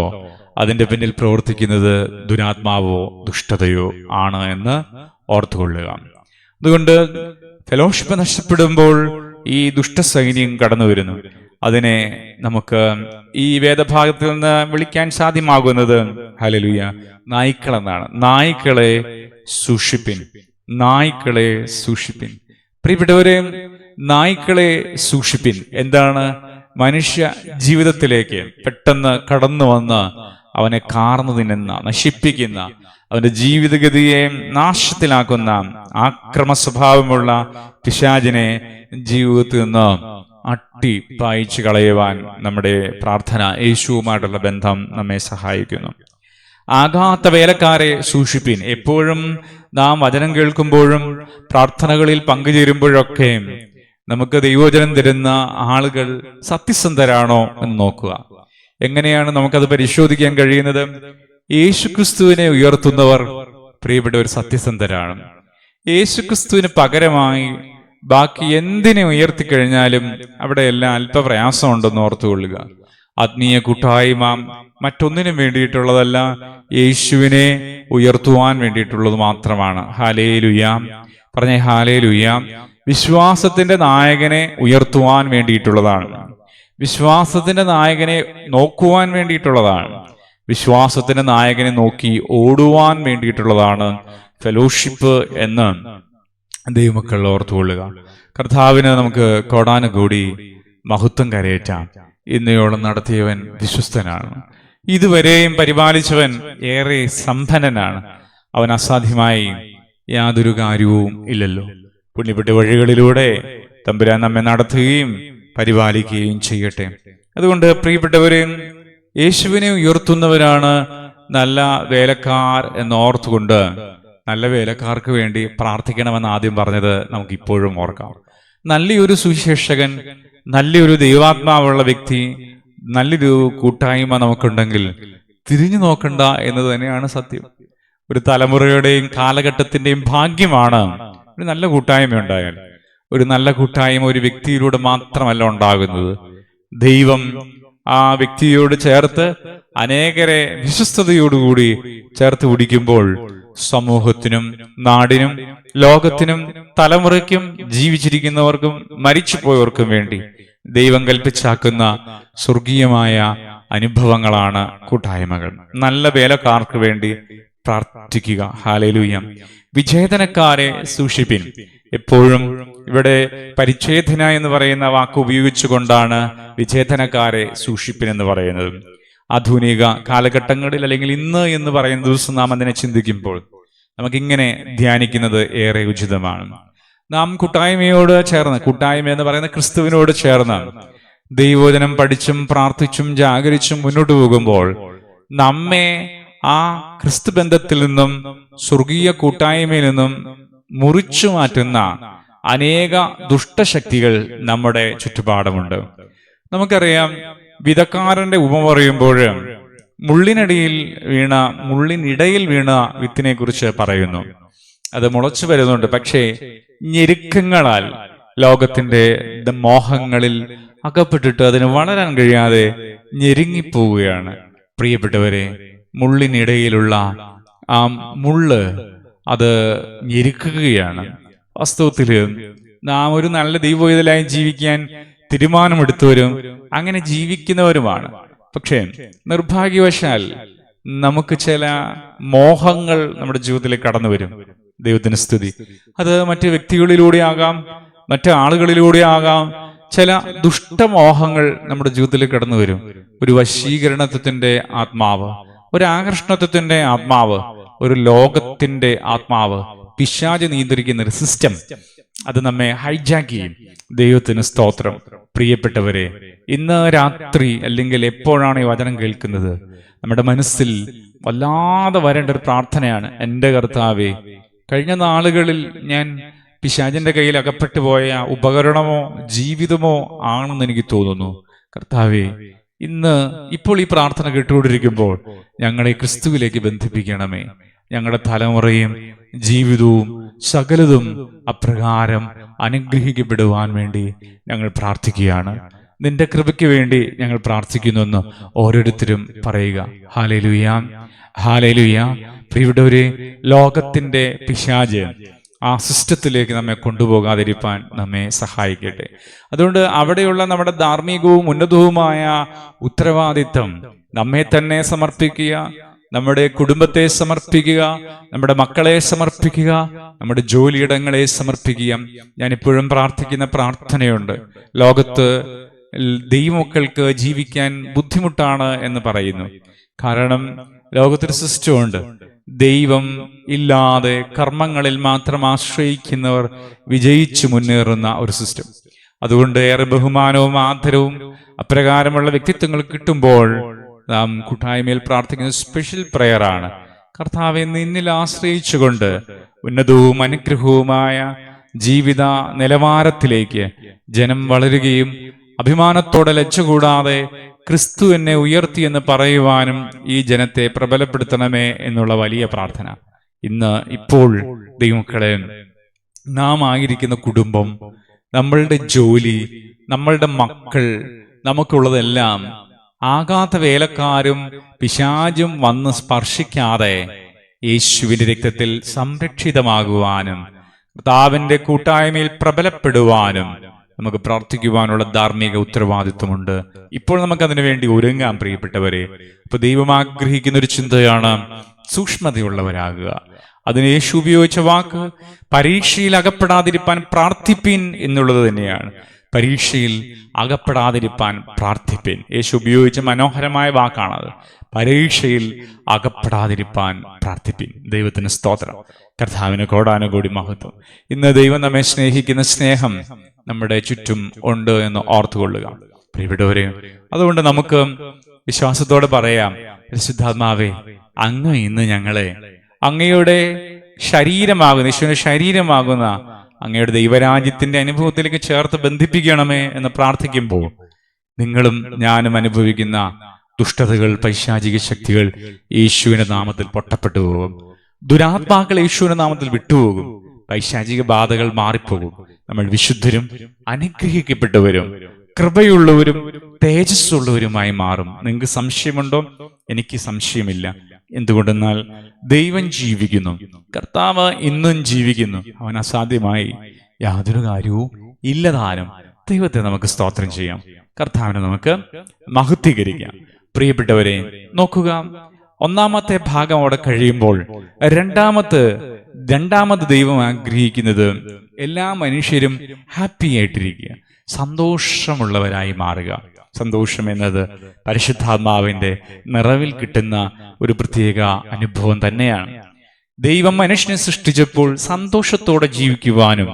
അതിന്റെ പിന്നിൽ പ്രവർത്തിക്കുന്നത് ദുരാത്മാവോ ദുഷ്ടതയോ ആണ് എന്ന് ഓർത്തുകൊള്ളുക. അതുകൊണ്ട് ഫെലോഷിപ്പ് നഷ്ടപ്പെടുമ്പോൾ ഈ ദുഷ്ടസൈന്യം കടന്നു വരുന്നു. അതിനെ നമുക്ക് ഈ വേദഭാഗത്തിൽ നിന്ന് വിളിക്കാൻ സാധ്യമാകുന്നത് ഹല്ലേലൂയ നായ്ക്കളെന്നാണ്. നായ്ക്കളെ സൂക്ഷിപ്പിൻ, നായ്ക്കളെ സൂക്ഷിപ്പിൻ. പ്രിയപ്പെട്ടവരെ, നായ്ക്കളെ സൂക്ഷിപ്പിൻ എന്താണ്? മനുഷ്യ ജീവിതത്തിലേക്ക് പെട്ടെന്ന് കടന്നു വന്ന് അവനെ കാർന്നു തിന്നുന്ന, നശിപ്പിക്കുന്ന, അവന്റെ ജീവിതഗതിയെ നാശത്തിലാക്കുന്ന ആക്രമ സ്വഭാവമുള്ള പിശാചിനെ ജീവിതത്തിൽ നിന്ന് അട്ടി പായിച്ചു കളയുവാൻ നമ്മുടെ പ്രാർത്ഥന യേശുവുമായിട്ടുള്ള ബന്ധം നമ്മെ സഹായിക്കുന്നു. ആകാത്ത വേലക്കാരെ സൂക്ഷിപ്പിൻ. എപ്പോഴും നാം വചനം കേൾക്കുമ്പോഴും പ്രാർത്ഥനകളിൽ പങ്കുചേരുമ്പോഴൊക്കെ നമുക്ക് ദൈവവചനം തരുന്ന ആളുകൾ സത്യസന്ധരാണോ എന്ന് നോക്കുക. എങ്ങനെയാണ് നമുക്കത് പരിശോധിക്കാൻ കഴിയുന്നത്? യേശുക്രിസ്തുവിനെ ഉയർത്തുന്നവർ പ്രിയപ്പെട്ടവർ സത്യസന്ധരാണ്. യേശുക്രിസ്തുവിന് പകരമായി ബാക്കി എന്തിനെ ഉയർത്തിക്കഴിഞ്ഞാലും അവിടെ എല്ലാം അല്പപ്രയാസം ഉണ്ടെന്ന് ഓർത്തുകൊള്ളുക. ആത്മീയ കൂട്ടായ്മ മറ്റൊന്നിനും വേണ്ടിയിട്ടുള്ളതല്ല, യേശുവിനെ ഉയർത്തുവാൻ വേണ്ടിയിട്ടുള്ളത് മാത്രമാണ്. ഹല്ലേലൂയ പറഞ്ഞേ, ഹല്ലേലൂയ. വിശ്വാസത്തിന്റെ നായകനെ ഉയർത്തുവാൻ വേണ്ടിയിട്ടുള്ളതാണ്. വിശ്വാസത്തിന്റെ നായകനെ നോക്കുവാൻ വേണ്ടിയിട്ടുള്ളതാണ്. വിശ്വാസത്തിന്റെ നായകനെ നോക്കി ഓടുവാൻ വേണ്ടിയിട്ടുള്ളതാണ് ഫെലോഷിപ്പ് എന്ന് ദൈവമക്കൾ ഓർത്തുകൊള്ളുക. കർത്താവിന് നമുക്ക് കോടാനുകൂടി മഹത്വം കരയേറ്റാം. ഇന്നയോളം നടത്തിയവൻ വിശ്വസ്തനാണ്. ഇതുവരെയും പരിപാലിച്ചവൻ ഏറെ സമ്പന്നനാണ്. അവൻ അസാധ്യമായി യാതൊരു കാര്യവും ഇല്ലല്ലോ. പുണ്യപ്പെട്ട വഴികളിലൂടെ തമ്പുരാൻ നമ്മെ നടത്തുകയും പരിപാലിക്കുകയും ചെയ്യട്ടെ. അതുകൊണ്ട് പ്രിയപ്പെട്ടവരെ, യേശുവിനെ ഉയർത്തുന്നവരാണ് നല്ല വേലക്കാർ എന്നോർത്തുകൊണ്ട് നല്ല വേലക്കാർക്ക് വേണ്ടി പ്രാർത്ഥിക്കണമെന്ന് ആദ്യം പറഞ്ഞത് നമുക്ക് ഇപ്പോഴും ഓർക്കാം. നല്ലൊരു സുവിശേഷകൻ, നല്ലൊരു ദൈവാത്മാവുള്ള വ്യക്തി, നല്ലൊരു കൂട്ടായ്മ നമുക്കുണ്ടെങ്കിൽ തിരിഞ്ഞു നോക്കണ്ട എന്നത് തന്നെയാണ് സത്യം. ഒരു തലമുറയുടെയും കാലഘട്ടത്തിന്റെയും ഭാഗ്യമാണ് ഒരു നല്ല കൂട്ടായ്മ ഉണ്ടായാൽ. ഒരു നല്ല കൂട്ടായ്മ ഒരു വ്യക്തിയിലൂടെ മാത്രമല്ല ഉണ്ടാകുന്നത്. ദൈവം ആ വ്യക്തിയോട് ചേർത്ത് അനേകരെ വിശ്വസ്തയോടുകൂടി ചേർത്ത് പിടിക്കുമ്പോൾ സമൂഹത്തിനും നാടിനും ലോകത്തിനും തലമുറയ്ക്കും ജീവിച്ചിരിക്കുന്നവർക്കും മരിച്ചുപോയവർക്കും വേണ്ടി ദൈവം കൽപ്പിച്ചാക്കുന്ന സ്വർഗീയമായ അനുഭവങ്ങളാണ് കൂട്ടായ്മകൾ. നല്ല വേലക്കാർക്ക് വേണ്ടി പ്രാർത്ഥിക്കുക. ഹല്ലേലൂയ. വിച്ഛേദനക്കാരെ സൂക്ഷിപ്പിൻ. എപ്പോഴും ഇവിടെ പരിച്ഛേദന എന്ന് പറയുന്ന വാക്ക് ഉപയോഗിച്ചുകൊണ്ടാണ് വിച്ഛേദനക്കാരെ സൂക്ഷിപ്പിൻ എന്ന് പറയുന്നത്. ആധുനിക കാലഘട്ടങ്ങളിൽ അല്ലെങ്കിൽ ഇന്ന് എന്ന് പറയുന്ന ദിവസം നാം അതിനെ ചിന്തിക്കുമ്പോൾ നമുക്കിങ്ങനെ ധ്യാനിക്കുന്നത് ഏറെ ഉചിതമാണ്. നാം കൂട്ടായ്മയോട് ചേർന്ന്, കൂട്ടായ്മ എന്ന് പറയുന്ന ക്രിസ്തുവിനോട് ചേർന്ന് ദൈവവചനം പഠിച്ചും പ്രാർത്ഥിച്ചും ജാഗരിച്ചും മുന്നോട്ട് പോകുമ്പോൾ നമ്മെ ആ ക്രിസ്തു ബന്ധത്തിൽ നിന്നും സ്വർഗീയ കൂട്ടായ്മയിൽ നിന്നും മുറിച്ചു മാറ്റുന്ന അനേക ദുഷ്ടശക്തികൾ നമ്മുടെ ചുറ്റുപാടുമുണ്ട്. നമുക്കറിയാം, വിതക്കാരന്റെ ഉപമ പറയുമ്പോൾ മുള്ളിനിടയിൽ വീണ വിത്തിനെ കുറിച്ച് പറയുന്നു. അത് മുളച്ചു വരുന്നുണ്ട്, പക്ഷേ ഞെരുക്കങ്ങളാൽ ലോകത്തിന്റെ മോഹങ്ങളിൽ അകപ്പെട്ടിട്ട് അതിന് വളരാൻ കഴിയാതെ ഞെരുങ്ങിപ്പോവുകയാണ്. പ്രിയപ്പെട്ടവരെ, മുള്ളിനിടയിലുള്ള ആ മുള്ള് അത് ഞെരുക്കുകയാണ്. വാസ്തവത്തില് നാം ഒരു നല്ല ദൈവവേദലായി ജീവിക്കാൻ തീരുമാനമെടുത്തവരും അങ്ങനെ ജീവിക്കുന്നവരുമാണ്. പക്ഷേ നിർഭാഗ്യവശാൽ നമുക്ക് ചില മോഹങ്ങൾ നമ്മുടെ ജീവിതത്തിലേക്ക് കടന്നു വരും. ദൈവത്തിന് സ്തുതി. അത് മറ്റു വ്യക്തികളിലൂടെ ആകാം, മറ്റു ആളുകളിലൂടെ ആകാം. ചില ദുഷ്ടമോഹങ്ങൾ നമ്മുടെ ജീവിതത്തിലേക്ക് കടന്നു വരും. ഒരു വശീകരണത്വത്തിന്റെ ആത്മാവ്, ഒരു ആകർഷണത്വത്തിന്റെ ആത്മാവ്, ഒരു ലോകത്തിന്റെ ആത്മാവ്, പിശാച് നിയന്ത്രിക്കുന്ന ഒരു സിസ്റ്റം, അത് നമ്മെ ഹൈജാക്ക് ചെയ്യും. ദൈവത്തിന് സ്തോത്രം. പ്രിയപ്പെട്ടവരെ, ഇന്ന് രാത്രി അല്ലെങ്കിൽ എപ്പോഴാണ് ഈ വചനം കേൾക്കുന്നത്, നമ്മുടെ മനസ്സിൽ വല്ലാതെ വരേണ്ട ഒരു പ്രാർത്ഥനയാണ്. എൻ്റെ കർത്താവേ, കഴിഞ്ഞ നാളുകളിൽ ഞാൻ പിശാചിന്റെ കയ്യിൽ അകപ്പെട്ടു പോയ ഉപകരണമോ ജീവിതമോ ആണെന്ന് എനിക്ക് തോന്നുന്നു. കർത്താവേ, ഇപ്പോൾ ഈ പ്രാർത്ഥന കേട്ടുകൊണ്ടിരിക്കുമ്പോൾ ഞങ്ങളെ ക്രിസ്തുവിലേക്ക് ബന്ധിപ്പിക്കണമേ. ഞങ്ങളുടെ തലമുറയും ജീവിതവും സകലതും അപ്രകാരം അനുഗ്രഹിക്കപ്പെടുവാൻ വേണ്ടി ഞങ്ങൾ പ്രാർത്ഥിക്കുകയാണ്. നിന്റെ കൃപയ്ക്ക് വേണ്ടി ഞങ്ങൾ പ്രാർത്ഥിക്കുന്നുവെന്ന് ഓരോരുത്തരും പറയുക. Hallelujah, hallelujah. പ്രിയപ്പെട്ടവരെ, ലോകത്തിന്റെ പിശാച് ആ സിസ്റ്റത്തിലേക്ക് നമ്മെ കൊണ്ടുപോകാതിരിക്കാൻ നമ്മെ സഹായിക്കട്ടെ. അതുകൊണ്ട് അവിടെയുള്ള നമ്മുടെ ധാർമ്മികവും ഉന്നതവുമായ ഉത്തരവാദിത്വം നമ്മെ തന്നെ സമർപ്പിക്കുക, നമ്മുടെ കുടുംബത്തെ സമർപ്പിക്കുക, നമ്മുടെ മക്കളെ സമർപ്പിക്കുക, നമ്മുടെ ജോലിയിടങ്ങളെ സമർപ്പിക്കുക. ഞാൻ ഇപ്പോഴും പ്രാർത്ഥിക്കുന്ന പ്രാർത്ഥനയുണ്ട്. ലോകത്ത് ദൈവമക്കൾക്ക് ജീവിക്കാൻ ബുദ്ധിമുട്ടാണ് എന്ന് പറയുന്നു. കാരണം ലോകത്തൊരു സിസ്റ്റമുണ്ട്. ദൈവം ഇല്ലാതെ കർമ്മങ്ങളിൽ മാത്രം ആശ്രയിക്കുന്നവർ വിജയിച്ചു മുന്നേറുന്ന ഒരു സിസ്റ്റം. അതുകൊണ്ട് ഏറെ ബഹുമാനവും ആദരവും അപ്രകാരമുള്ള വ്യക്തിത്വങ്ങൾ കിട്ടുമ്പോൾ നാം കൂട്ടായ്മയിൽ പ്രാർത്ഥിക്കുന്ന സ്പെഷ്യൽ പ്രയറാണ്. കർത്താവെ, നിന്നിൽ ആശ്രയിച്ചുകൊണ്ട് ഉന്നതവും അനുഗ്രഹവുമായ ജീവിത നിലവാരത്തിലേക്ക് ജനം വളരുകയും അഭിമാനത്തോടെ ലജ്ജ കൂടാതെ ക്രിസ്തു എന്നെ ഉയർത്തി എന്ന് പറയുവാനും ഈ ജനത്തെ പ്രബലപ്പെടുത്തണമേ എന്നുള്ള വലിയ പ്രാർത്ഥന. ഇപ്പോൾ ദൈവമക്കളെ, നാം ആയിരിക്കുന്ന കുടുംബം, നമ്മളുടെ ജോലി, നമ്മളുടെ മക്കൾ, നമുക്കുള്ളതെല്ലാം ആകാത്ത വേലക്കാരും പിശാചും വന്ന് സ്പർശിക്കാതെ യേശുവിന്റെ രക്തത്തിൽ സംരക്ഷിതമാകുവാനും കർത്താവിന്റെ കൂട്ടായ്മയിൽ പ്രബലപ്പെടുവാനും നമുക്ക് പ്രാർത്ഥിക്കുവാനുള്ള ധാർമ്മിക ഉത്തരവാദിത്വമുണ്ട്. ഇപ്പോൾ നമുക്കതിനു വേണ്ടി ഒരുങ്ങാം. പ്രിയപ്പെട്ടവരെ, ഇപ്പൊ ദൈവം ആഗ്രഹിക്കുന്ന ഒരു ചിന്തയാണ് സൂക്ഷ്മതയുള്ളവരാകുക. അതിന് യേശു ഉപയോഗിച്ച വാക്ക് പരീക്ഷയിൽ അകപ്പെടാതിരിപ്പാൻ പ്രാർത്ഥിപ്പിൻ എന്നുള്ളത് തന്നെയാണ്. പരീക്ഷയിൽ അകപ്പെടാതിരിപ്പാൻ പ്രാർത്ഥിപ്പിൻ. യേശു ഉപയോഗിച്ച മനോഹരമായ വാക്കാണത്. പരീക്ഷയിൽ അകപ്പെടാതിരിപ്പാൻ പ്രാർത്ഥിപ്പിൻ. ദൈവത്തിന് സ്തോത്രം. കർത്താവിന് കോടാനുകൂടി മഹത്വം. ഇന്ന് ദൈവം നമ്മെ സ്നേഹിക്കുന്ന സ്നേഹം നമ്മുടെ ചുറ്റും ഉണ്ട് എന്ന് ഓർത്തുകൊള്ളുക പ്രിയപ്പെട്ടവരെ. അതുകൊണ്ട് നമുക്ക് വിശ്വാസത്തോടെ പറയാം, പരിശുദ്ധാത്മാവേ, അങ്ങ് ഇന്ന് ഞങ്ങളെ അങ്ങയുടെ ശരീരമാകുന്ന, യേശുവിന്റെ ശരീരമാകുന്ന അങ്ങയുടെ ദൈവരാജ്യത്തിന്റെ അനുഭവത്തിലേക്ക് ചേർത്ത് ബന്ധിപ്പിക്കണമേ എന്ന് പ്രാർത്ഥിക്കുമ്പോൾ നിങ്ങളും ഞാനും അനുഭവിക്കുന്ന ദുഷ്ടതകൾ, പൈശാചിക ശക്തികൾ യേശുവിന്റെ നാമത്തിൽ പൊട്ടപ്പെട്ടു പോകും. ദുരാത്മാക്കൾ യേശുവിന്റെ നാമത്തിൽ വിട്ടുപോകും. പൈശാചിക ബാധകൾ മാറിപ്പോകും. നമ്മൾ വിശുദ്ധരും അനുഗ്രഹിക്കപ്പെട്ടവരും കൃപയുള്ളവരും തേജസ്സുള്ളവരുമായി മാറും. നിങ്ങൾക്ക് സംശയമുണ്ടോ? എനിക്ക് സംശയമില്ല. എന്തുകൊണ്ടെന്നാൽ ദൈവം ജീവിക്കുന്നു, കർത്താവ് ഇന്നും ജീവിക്കുന്നു. അവൻ അസാധ്യമായി യാതൊരു കാര്യവും ഇല്ലതാനും. ദൈവത്തെ നമുക്ക് സ്തോത്രം ചെയ്യാം, കർത്താവിനെ നമുക്ക് മഹത്വീകരിക്കാം. പ്രിയപ്പെട്ടവരെ, നോക്കുക, ഒന്നാമത്തെ ഭാഗം അവിടെ കഴിയുമ്പോൾ രണ്ടാമത് ദൈവം ആഗ്രഹിക്കുന്നത് എല്ലാ മനുഷ്യരും ഹാപ്പി ആയിട്ടിരിക്കുക, സന്തോഷമുള്ളവരായി മാറുക. സന്തോഷം എന്നത് പരിശുദ്ധാത്മാവിന്റെ നിറവിൽ കിട്ടുന്ന ഒരു പ്രത്യേക അനുഭവം തന്നെയാണ്. ദൈവം മനുഷ്യനെ സൃഷ്ടിച്ചപ്പോൾ സന്തോഷത്തോടെ ജീവിക്കുവാനും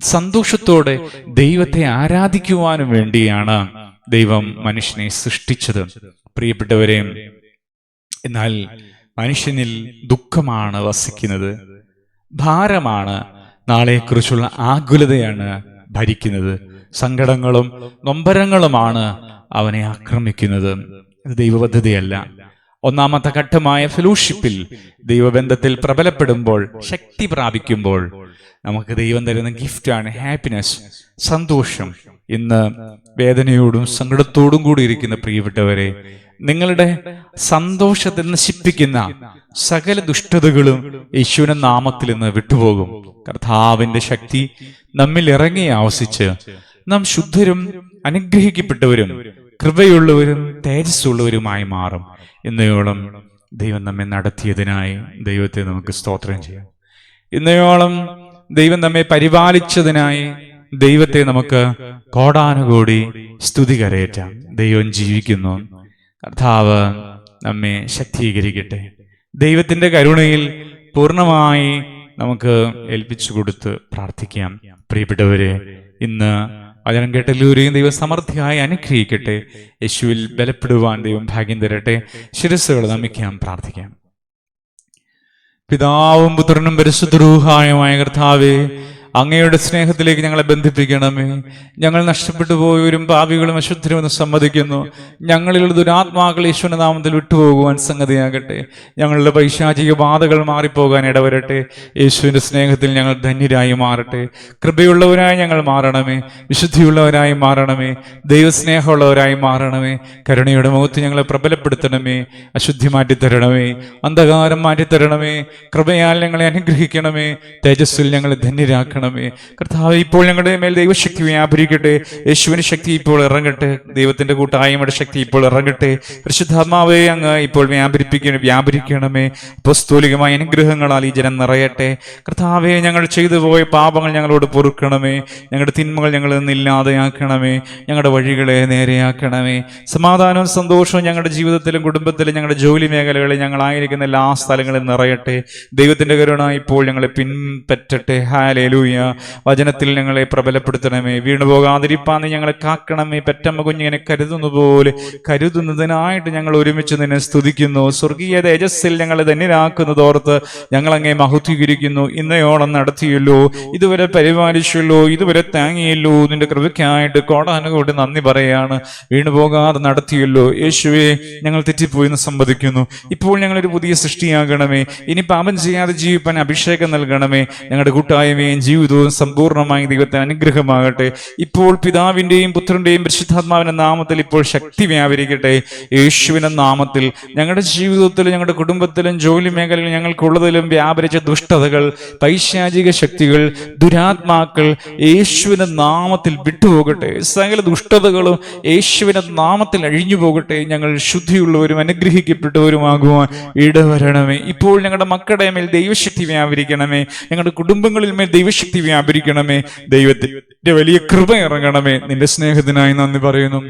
സന്തോഷത്തോടെ ദൈവത്തെ ആരാധിക്കുവാനും വേണ്ടിയാണ് ദൈവം മനുഷ്യനെ സൃഷ്ടിച്ചത്. പ്രിയപ്പെട്ടവരെ, എന്നാൽ മനുഷ്യനിൽ ദുഃഖമാണ് വസിക്കുന്നത്, ഭാരമാണ്, നാളെക്കുറിച്ചുള്ള ആകുലതയാണ് ഭരിക്കുന്നത്, സങ്കടങ്ങളും നൊമ്പരങ്ങളുമാണ് അവനെ ആക്രമിക്കുന്നത്. ഇത് ദൈവപദ്ധതിയല്ല. ഒന്നാമത്തെ ഘട്ടമായ ഫെലോഷിപ്പിൽ, ദൈവബന്ധത്തിൽ പ്രബലപ്പെടുമ്പോൾ, ശക്തി പ്രാപിക്കുമ്പോൾ നമുക്ക് ദൈവം തരുന്ന ഗിഫ്റ്റാണ് ഹാപ്പിനെസ്, സന്തോഷം. ഇന്ന് വേദനയോടും സങ്കടത്തോടും കൂടി ഇരിക്കുന്ന പ്രിയപ്പെട്ടവരെ, നിങ്ങളുടെ സന്തോഷത്തെ നശിപ്പിക്കുന്ന സകല ദുഷ്ടതകളും യേശുവിന്റെ നാമത്തിൽ നിന്ന് വിട്ടുപോകും. കർത്താവിന്റെ ശക്തി നമ്മിൽ ഇറങ്ങി ആവസിച്ച് നാം ശുദ്ധരും അനുഗ്രഹിക്കപ്പെട്ടവരും കൃപയുള്ളവരും തേജസ്സുള്ളവരുമായി മാറും. ഇന്നയോളം ദൈവം നമ്മെ നടത്തിയതിനായി ദൈവത്തെ നമുക്ക് സ്തോത്രം ചെയ്യാം. ഇന്നയോളം ദൈവം നമ്മെ പരിപാലിച്ചതിനായി ദൈവത്തെ നമുക്ക് കോടാനുകൂടി സ്തുതി കരയേറ്റാം. ദൈവം ജീവിക്കുന്നു. കർത്താവ് നമ്മെ ശക്തീകരിക്കട്ടെ. ദൈവത്തിന്റെ കരുണയിൽ പൂർണ്ണമായി നമുക്ക് ഏൽപ്പിച്ചു കൊടുത്ത് പ്രാർത്ഥിക്കാം. പ്രിയപ്പെട്ടവരെ, ഇന്ന് വചനം കേട്ടല്ലൂരെയും ദൈവം സമൃദ്ധിയായി അനുഗ്രഹിക്കട്ടെ. യേശുവിൽ ബലപ്പെടുവാൻ ദൈവം ഭാഗ്യം തരട്ടെ. ശിരസ്സുകൾ നമിക്കാം, പ്രാർത്ഥിക്കാം. പിതാവും പുത്രനും പരിശുദ്ധ റൂഹായുമായ കർത്താവേ, അങ്ങയുടെ സ്നേഹത്തിലേക്ക് ഞങ്ങളെ ബന്ധിപ്പിക്കണമേ. ഞങ്ങൾ നഷ്ടപ്പെട്ടു പോയവരും പാപികളും അശുദ്ധരുമെന്ന് സമ്മതിക്കുന്നു. ഞങ്ങളിലുള്ള ദുരാത്മാക്കൾ യേശുവിന്റെ നാമത്തിൽ വിട്ടുപോകുവാൻ സംഗതിയാകട്ടെ. ഞങ്ങളുടെ പൈശാചിക ബാധകൾ മാറിപ്പോകാൻ ഇടവരട്ടെ. യേശുവിന്റെ സ്നേഹത്തിൽ ഞങ്ങൾ ധന്യരായി മാറട്ടെ. കൃപയുള്ളവരായി ഞങ്ങൾ മാറണമേ. വിശുദ്ധിയുള്ളവരായി മാറണമേ. ദൈവസ്നേഹമുള്ളവരായി മാറണമേ. കരുണയുടെ മുഖത്ത് ഞങ്ങളെ പ്രബലപ്പെടുത്തണമേ. അശുദ്ധി മാറ്റിത്തരണമേ. അന്ധകാരം മാറ്റിത്തരണമേ. കൃപയാൽ ഞങ്ങളെ അനുഗ്രഹിക്കണമേ. തേജസ്സിൽ ഞങ്ങളെ ധന്യരാക്കണം. കർത്താവ്, ഇപ്പോൾ ഞങ്ങളുടെ മേൽ ദൈവശക്തി വ്യാപരിക്കട്ടെ. യേശുവിന്റെ ശക്തി ഇപ്പോൾ ഇറങ്ങട്ടെ. ദൈവത്തിന്റെ കൂട്ടായ്മയുടെ ശക്തി ഇപ്പോൾ ഇറങ്ങട്ടെ. പരിശുദ്ധാത്മാവേ, അങ്ങ് ഇപ്പോൾ വ്യാപരിക്കണമേ. അപ്പോസ്തോലികമായ അനുഗ്രഹങ്ങളാൽ ഈ ജനം നിറയട്ടെ. കർത്താവേ, ഞങ്ങൾ ചെയ്തു പോയ പാപങ്ങൾ ഞങ്ങളോട് പൊറുക്കണമേ. ഞങ്ങളുടെ തിന്മകൾ ഞങ്ങളിൽ നിന്ന് ഇല്ലാതെയാക്കണമേ. ഞങ്ങളുടെ വഴികളെ നേരെയാക്കണമേ. സമാധാനവും സന്തോഷവും ഞങ്ങളുടെ ജീവിതത്തിലും കുടുംബത്തിലും ഞങ്ങളുടെ ജോലി മേഖലകളിൽ ഞങ്ങളായിരിക്കുന്ന എല്ലാ സ്ഥലങ്ങളിൽ നിറയട്ടെ. ദൈവത്തിന്റെ കരുണ ഇപ്പോൾ ഞങ്ങളെ പിൻപറ്റട്ടെ. ഹല്ലേലൂയ. വചനത്തിൽ ഞങ്ങളെ പ്രബലപ്പെടുത്തണമേ. വീണുപോകാതിരിപ്പാന്ന് ഞങ്ങളെ കാക്കണമേ. പെറ്റമ്മ കുഞ്ഞിനെ കരുതുന്ന പോലെ കരുതുന്നതിനായിട്ട് ഞങ്ങൾ ഒരുമിച്ച് നിന്നെ സ്തുതിക്കുന്നു. സ്വർഗീയ തേജസ്സിൽ ഞങ്ങളെ ധന്യരാക്കുന്നതോർത്ത് ഞങ്ങൾ അങ്ങേ മഹത്വീകരിക്കുന്നു. ഇന്നയോളം നടത്തിയല്ലോ, ഇതുവരെ പരിപാലിച്ചല്ലോ, ഇതുവരെ താങ്ങിയല്ലോ. നിന്റെ കൃപയ്ക്കായിട്ട് കോടാനുകൂടി നന്ദി പറയാണ്. വീണുപോകാതെ നടത്തിയല്ലോ. യേശുവേ, ഞങ്ങൾ തെറ്റിപ്പോയെന്ന് സമ്മതിക്കുന്നു. ഇപ്പോൾ ഞങ്ങളൊരു പുതിയ സൃഷ്ടിയാകണമേ. ഇനി പാപം ചെയ്യാതെ ജീവിപ്പാൻ അഭിഷേകം നൽകണമേ. ഞങ്ങളുടെ കൂട്ടായ്മയും ജീവിതവും സമ്പൂർണ്ണമായി ദൈവത്തിന് അനുഗ്രഹമാകട്ടെ. ഇപ്പോൾ പിതാവിന്റെയും പുത്രന്റെയും പരിശുദ്ധാത്മാവിന്റെ നാമത്തിൽ ഇപ്പോൾ ശക്തി വ്യാപരിക്കട്ടെ. യേശുവിന്റെ നാമത്തിൽ ഞങ്ങളുടെ ജീവിതത്തിലും ഞങ്ങളുടെ കുടുംബത്തിലും ജോലി മേഖലയിലും ഞങ്ങൾക്കുള്ളതിലും വ്യാപരിച്ച ദുഷ്ടതകൾ, പൈശാചിക ശക്തികൾ, ദുരാത്മാക്കൾ യേശുവിന്റെ നാമത്തിൽ വിട്ടുപോകട്ടെ. സകല ദുഷ്ടതകളും യേശുവിന്റെ നാമത്തിൽ അഴിഞ്ഞു പോകട്ടെ. ഞങ്ങൾ ശുദ്ധിയുള്ളവരും അനുഗ്രഹിക്കപ്പെട്ടവരുമാകുവാൻ ഇടവരണമേ. ഇപ്പോൾ ഞങ്ങളുടെ മക്കളുടെ മേൽ ദൈവശക്തി വ്യാപരിക്കണമേ. ഞങ്ങളുടെ കുടുംബങ്ങളിൽ മേൽ ദൈവശക്തി വ്യാപരിക്കണമേ. ദൈവത്തിന്റെ വലിയ കൃപ ഇറങ്ങണമേ. നിന്റെ സ്നേഹത്തിനായി നന്ദി പറയുന്നു.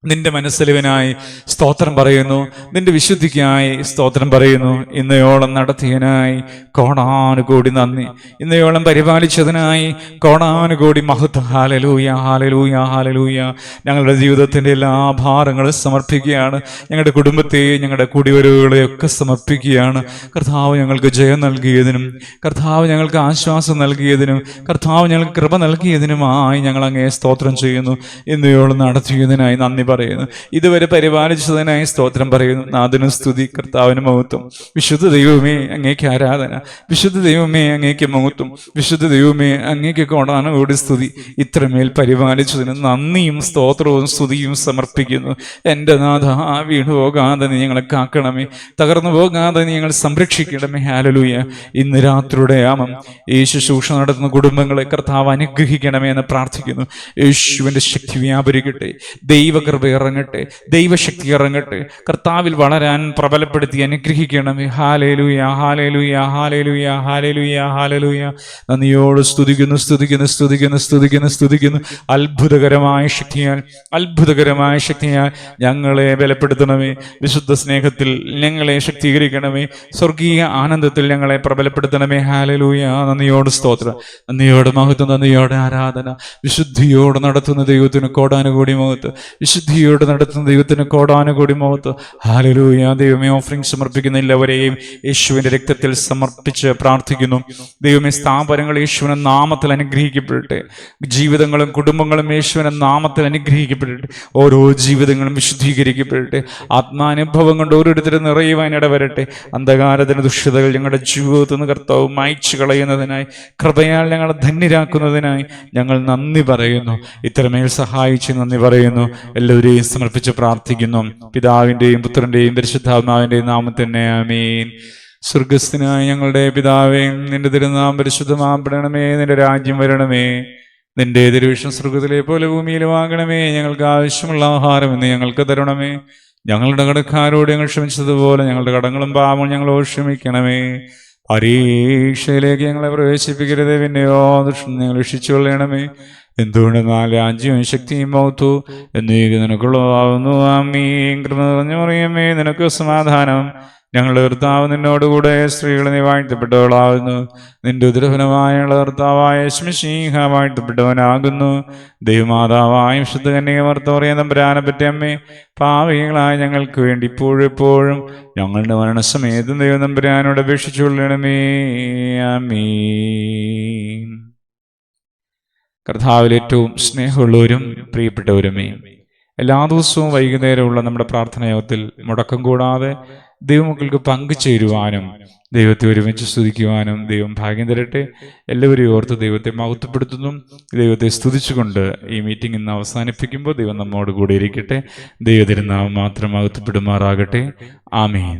നിന്റെ മനസ്സലിവനായി സ്തോത്രം പറയുന്നു. നിന്റെ വിശുദ്ധിക്കായി സ്തോത്രം പറയുന്നു. ഇന്നയോളം നടത്തിയതിനായി കോടാനുകോടി നന്ദി. ഇന്നയോളം പരിപാലിച്ചതിനായി കോടാനുകോടി മഹത്വം. Hallelujah, hallelujah, hallelujah. ഞങ്ങളുടെ ജീവിതത്തിൻ്റെ എല്ലാ ഭാരങ്ങളും സമർപ്പിക്കുകയാണ്. ഞങ്ങളുടെ കുടുംബത്തെ, ഞങ്ങളുടെ കുടിവരവുകളെയൊക്കെ സമർപ്പിക്കുകയാണ്. കർത്താവ് ഞങ്ങൾക്ക് ജയം നൽകിയതിനും, കർത്താവ് ഞങ്ങൾക്ക് ആശ്വാസം നൽകിയതിനും, കർത്താവ് ഞങ്ങൾക്ക് കൃപ നൽകിയതിനുമായി ഞങ്ങൾ അങ്ങേ സ്തോത്രം ചെയ്യുന്നു. ഇന്നയോളം നടത്തിയതിനായി നന്ദി പറയുന്നു. ഇതുവരെ പരിപാലിച്ചതിനായി സ്തോത്രം പറയുന്നു. നാഥനും സ്തുതി, കർത്താവിന് മഹത്വം. വിശുദ്ധ ദൈവമേ അങ്ങേക്ക് ആരാധന. വിശുദ്ധ ദൈവമേ അങ്ങേക്ക് മഹത്വം. വിശുദ്ധ ദൈവമേ അങ്ങേക്ക് കോടാനുകോടി സ്തുതി. ഇത്രമേൽ പരിപാലിച്ചതിന് നന്ദിയും സ്തോത്രവും സ്തുതിയും സമർപ്പിക്കുന്നു. എൻ്റെ നാഥ, വീണു പോകാതെ നീ ഞങ്ങളെ കാക്കണമേ, തകർന്നു പോകാതെ നീ ഞങ്ങൾ സംരക്ഷിക്കണമേ. ഹല്ലേലൂയ. ഇന്ന് രാത്രിയുടെ യാമം ഈ ശുശ്രൂഷ നടത്തുന്ന കുടുംബങ്ങളെ കർത്താവ് അനുഗ്രഹിക്കണമേ എന്ന് പ്രാർത്ഥിക്കുന്നു. യേശുവിൻ്റെ ശക്തി വ്യാപരിക്കട്ടെ, ദൈവകൃപ ഇറങ്ങട്ടെ, ദൈവശക്തി ഇറങ്ങട്ടെ. കർത്താവിൽ വളരാൻ പ്രബലപ്പെടുത്തി അനുഗ്രഹിക്കണമേ. Hallelujah, hallelujah, hallelujah, hallelujah, hallelujah. നന്ദിയോട് സ്തുതിക്കുന്നു, സ്തുതിക്കുന്നു, സ്തുതിക്കുന്നു, സ്തുതിക്കുന്നു, സ്തുതിക്കുന്നു. അത്ഭുതകരമായ ശക്തിയാൽ, അത്ഭുതകരമായ ശക്തിയാൽ ഞങ്ങളെ ബലപ്പെടുത്തണമേ. വിശുദ്ധ സ്നേഹത്തിൽ ഞങ്ങളെ ശക്തീകരിക്കണമേ. സ്വർഗീയ ആനന്ദത്തിൽ ഞങ്ങളെ പ്രബലപ്പെടുത്തണമേ. ഹല്ലേലൂയ. നന്ദിയോട് സ്തോത്രം, നന്ദിയോട് മഹത്വം, നന്ദിയോടെ ആരാധന. വിശുദ്ധിയോട് നടത്തുന്ന ദൈവത്തിന് കോടാനുകോടി മഹത്വം. വിശുദ്ധിയോട് നടത്തുന്ന ദൈവത്തിന് കോടാനുകോടി മഹത്വം. ഹല്ലേലൂയ. ദൈവമേ, ഓഫറിംഗ് സമർപ്പിക്കുന്ന എല്ലാവരെയും യേശുവിൻ്റെ രക്തത്തിൽ സമർപ്പിച്ച് പ്രാർത്ഥിക്കുന്നു. ദൈവമേ, സ്ഥാപനങ്ങൾ യേശുവിൻ്റെ നാമത്തിൽ അനുഗ്രഹിക്കപ്പെടട്ടെ. ജീവിതങ്ങളും കുടുംബങ്ങളും യേശുവിൻ്റെ നാമത്തിൽ അനുഗ്രഹിക്കപ്പെടട്ടെ. ഓരോ ജീവിതങ്ങളും വിശുദ്ധീകരിക്കപ്പെടട്ടെ. ആത്മാനുഭവം കൊണ്ട് ഓരോരുത്തരും നിറയുവാൻ ഇടവരട്ടെ. അന്ധകാരത്തിന് ദുഷ്ടതകൾ ഞങ്ങളുടെ ജീവിതത്തിൽ നിന്ന് കർത്താവ് മായ്ച്ചു കളയുന്നതിനായി, കൃപയാൽ ഞങ്ങളെ ധന്യരാക്കുന്നതിനായി ഞങ്ങൾ നന്ദി പറയുന്നു. ഇത്രമേൽ സഹായിച്ച് നന്ദി പറയുന്നു. എല്ലാവരെയും സമർപ്പിച്ച് പ്രാർത്ഥിക്കുന്നു. പിതാവിൻ്റെയും പുത്രൻ്റെയും പരിശുദ്ധാത്മാവിൻ്റെയും നാമത്തിൽ തന്നെ ആമേൻ. സ്വർഗസ്ഥനായ ഞങ്ങളുടെ പിതാവേ, നിന്റെ തിരുനാമം പരിശുദ്ധമാക്കണമേ. നിന്റെ രാജ്യം വരണമേ. നിന്റെ തിരുവിഷ്ടം സ്വർഗത്തിലെ പോലെ ഭൂമിയിലുമാകണമേ. ഞങ്ങൾക്ക് ആവശ്യമുള്ള ആഹാരം ഇന്ന് ഞങ്ങൾക്ക് തരണമേ. ഞങ്ങളുടെ കടക്കാരോട് ഞങ്ങൾ ക്ഷമിച്ചതുപോലെ ഞങ്ങളുടെ കടങ്ങളും പാപങ്ങളും ഞങ്ങളോട് ക്ഷമിക്കണമേ. പരീക്ഷയിലേക്ക് ഞങ്ങളെ പ്രവേശിപ്പിക്കരുത്, പിന്നെയോ ദുഷ്ടൻ ഞങ്ങൾ രക്ഷിച്ചുകൊള്ളണമേ. എന്തുകൊണ്ടെന്നാൽ രാജ്യവും ശക്തിയും മഹത്വവും എന്നേക്കും നിനക്കുള്ളതാവുന്നു. ആമീൻ. കൃപ നിറഞ്ഞ മറിയമേ, നിനക്ക് സമാധാനം. ഞങ്ങളുടെ കർത്താവ് നിന്നോടുകൂടെ സ്ത്രീകളെ നീ വാഴ്ത്തപ്പെട്ടവളാകുന്നു. നിന്റെ ഉദരഫലമായ കർത്താവായ യേശുമിശിഹാ വാഴ്ത്തപ്പെട്ടവനാകുന്നു. ദൈവമാതാവായ വിശുദ്ധ കന്യകമർത്തോറിയ തമ്പുരാനെ പറ്റി അമ്മേ, പാപികളായ ഞങ്ങൾക്ക് വേണ്ടി ഇപ്പോഴും എപ്പോഴും ഞങ്ങളുടെ മരണസമയത്തും ദൈവം തമ്പുരാനോട് അപേക്ഷിച്ചുകൊള്ളണമേ. ആമീൻ. കർത്താവിൽ ഏറ്റവും സ്നേഹമുള്ളവരും പ്രിയപ്പെട്ടവരുമേ, എല്ലാ ദിവസവും വൈകുന്നേരമുള്ള നമ്മുടെ പ്രാർത്ഥനായോഗത്തിൽ മുടക്കം കൂടാതെ ദൈവമക്കൾക്ക് പങ്കുചേരുവാനും ദൈവത്തെ ഒരുമിച്ച് സ്തുതിക്കുവാനും ദൈവം ഭാഗ്യം തരട്ടെ. എല്ലാവരെയും ഓർത്ത് ദൈവത്തെ മഹത്വപ്പെടുത്തുന്നു. ദൈവത്തെ സ്തുതിച്ചുകൊണ്ട് ഈ മീറ്റിംഗ് ഇന്ന് അവസാനിപ്പിക്കുമ്പോൾ ദൈവം നമ്മോട് കൂടെ ഇരിക്കട്ടെ. ദൈവത്തിരുനാമം മാത്രം മഹത്വപ്പെടുമാറാകട്ടെ. ആമേൻ.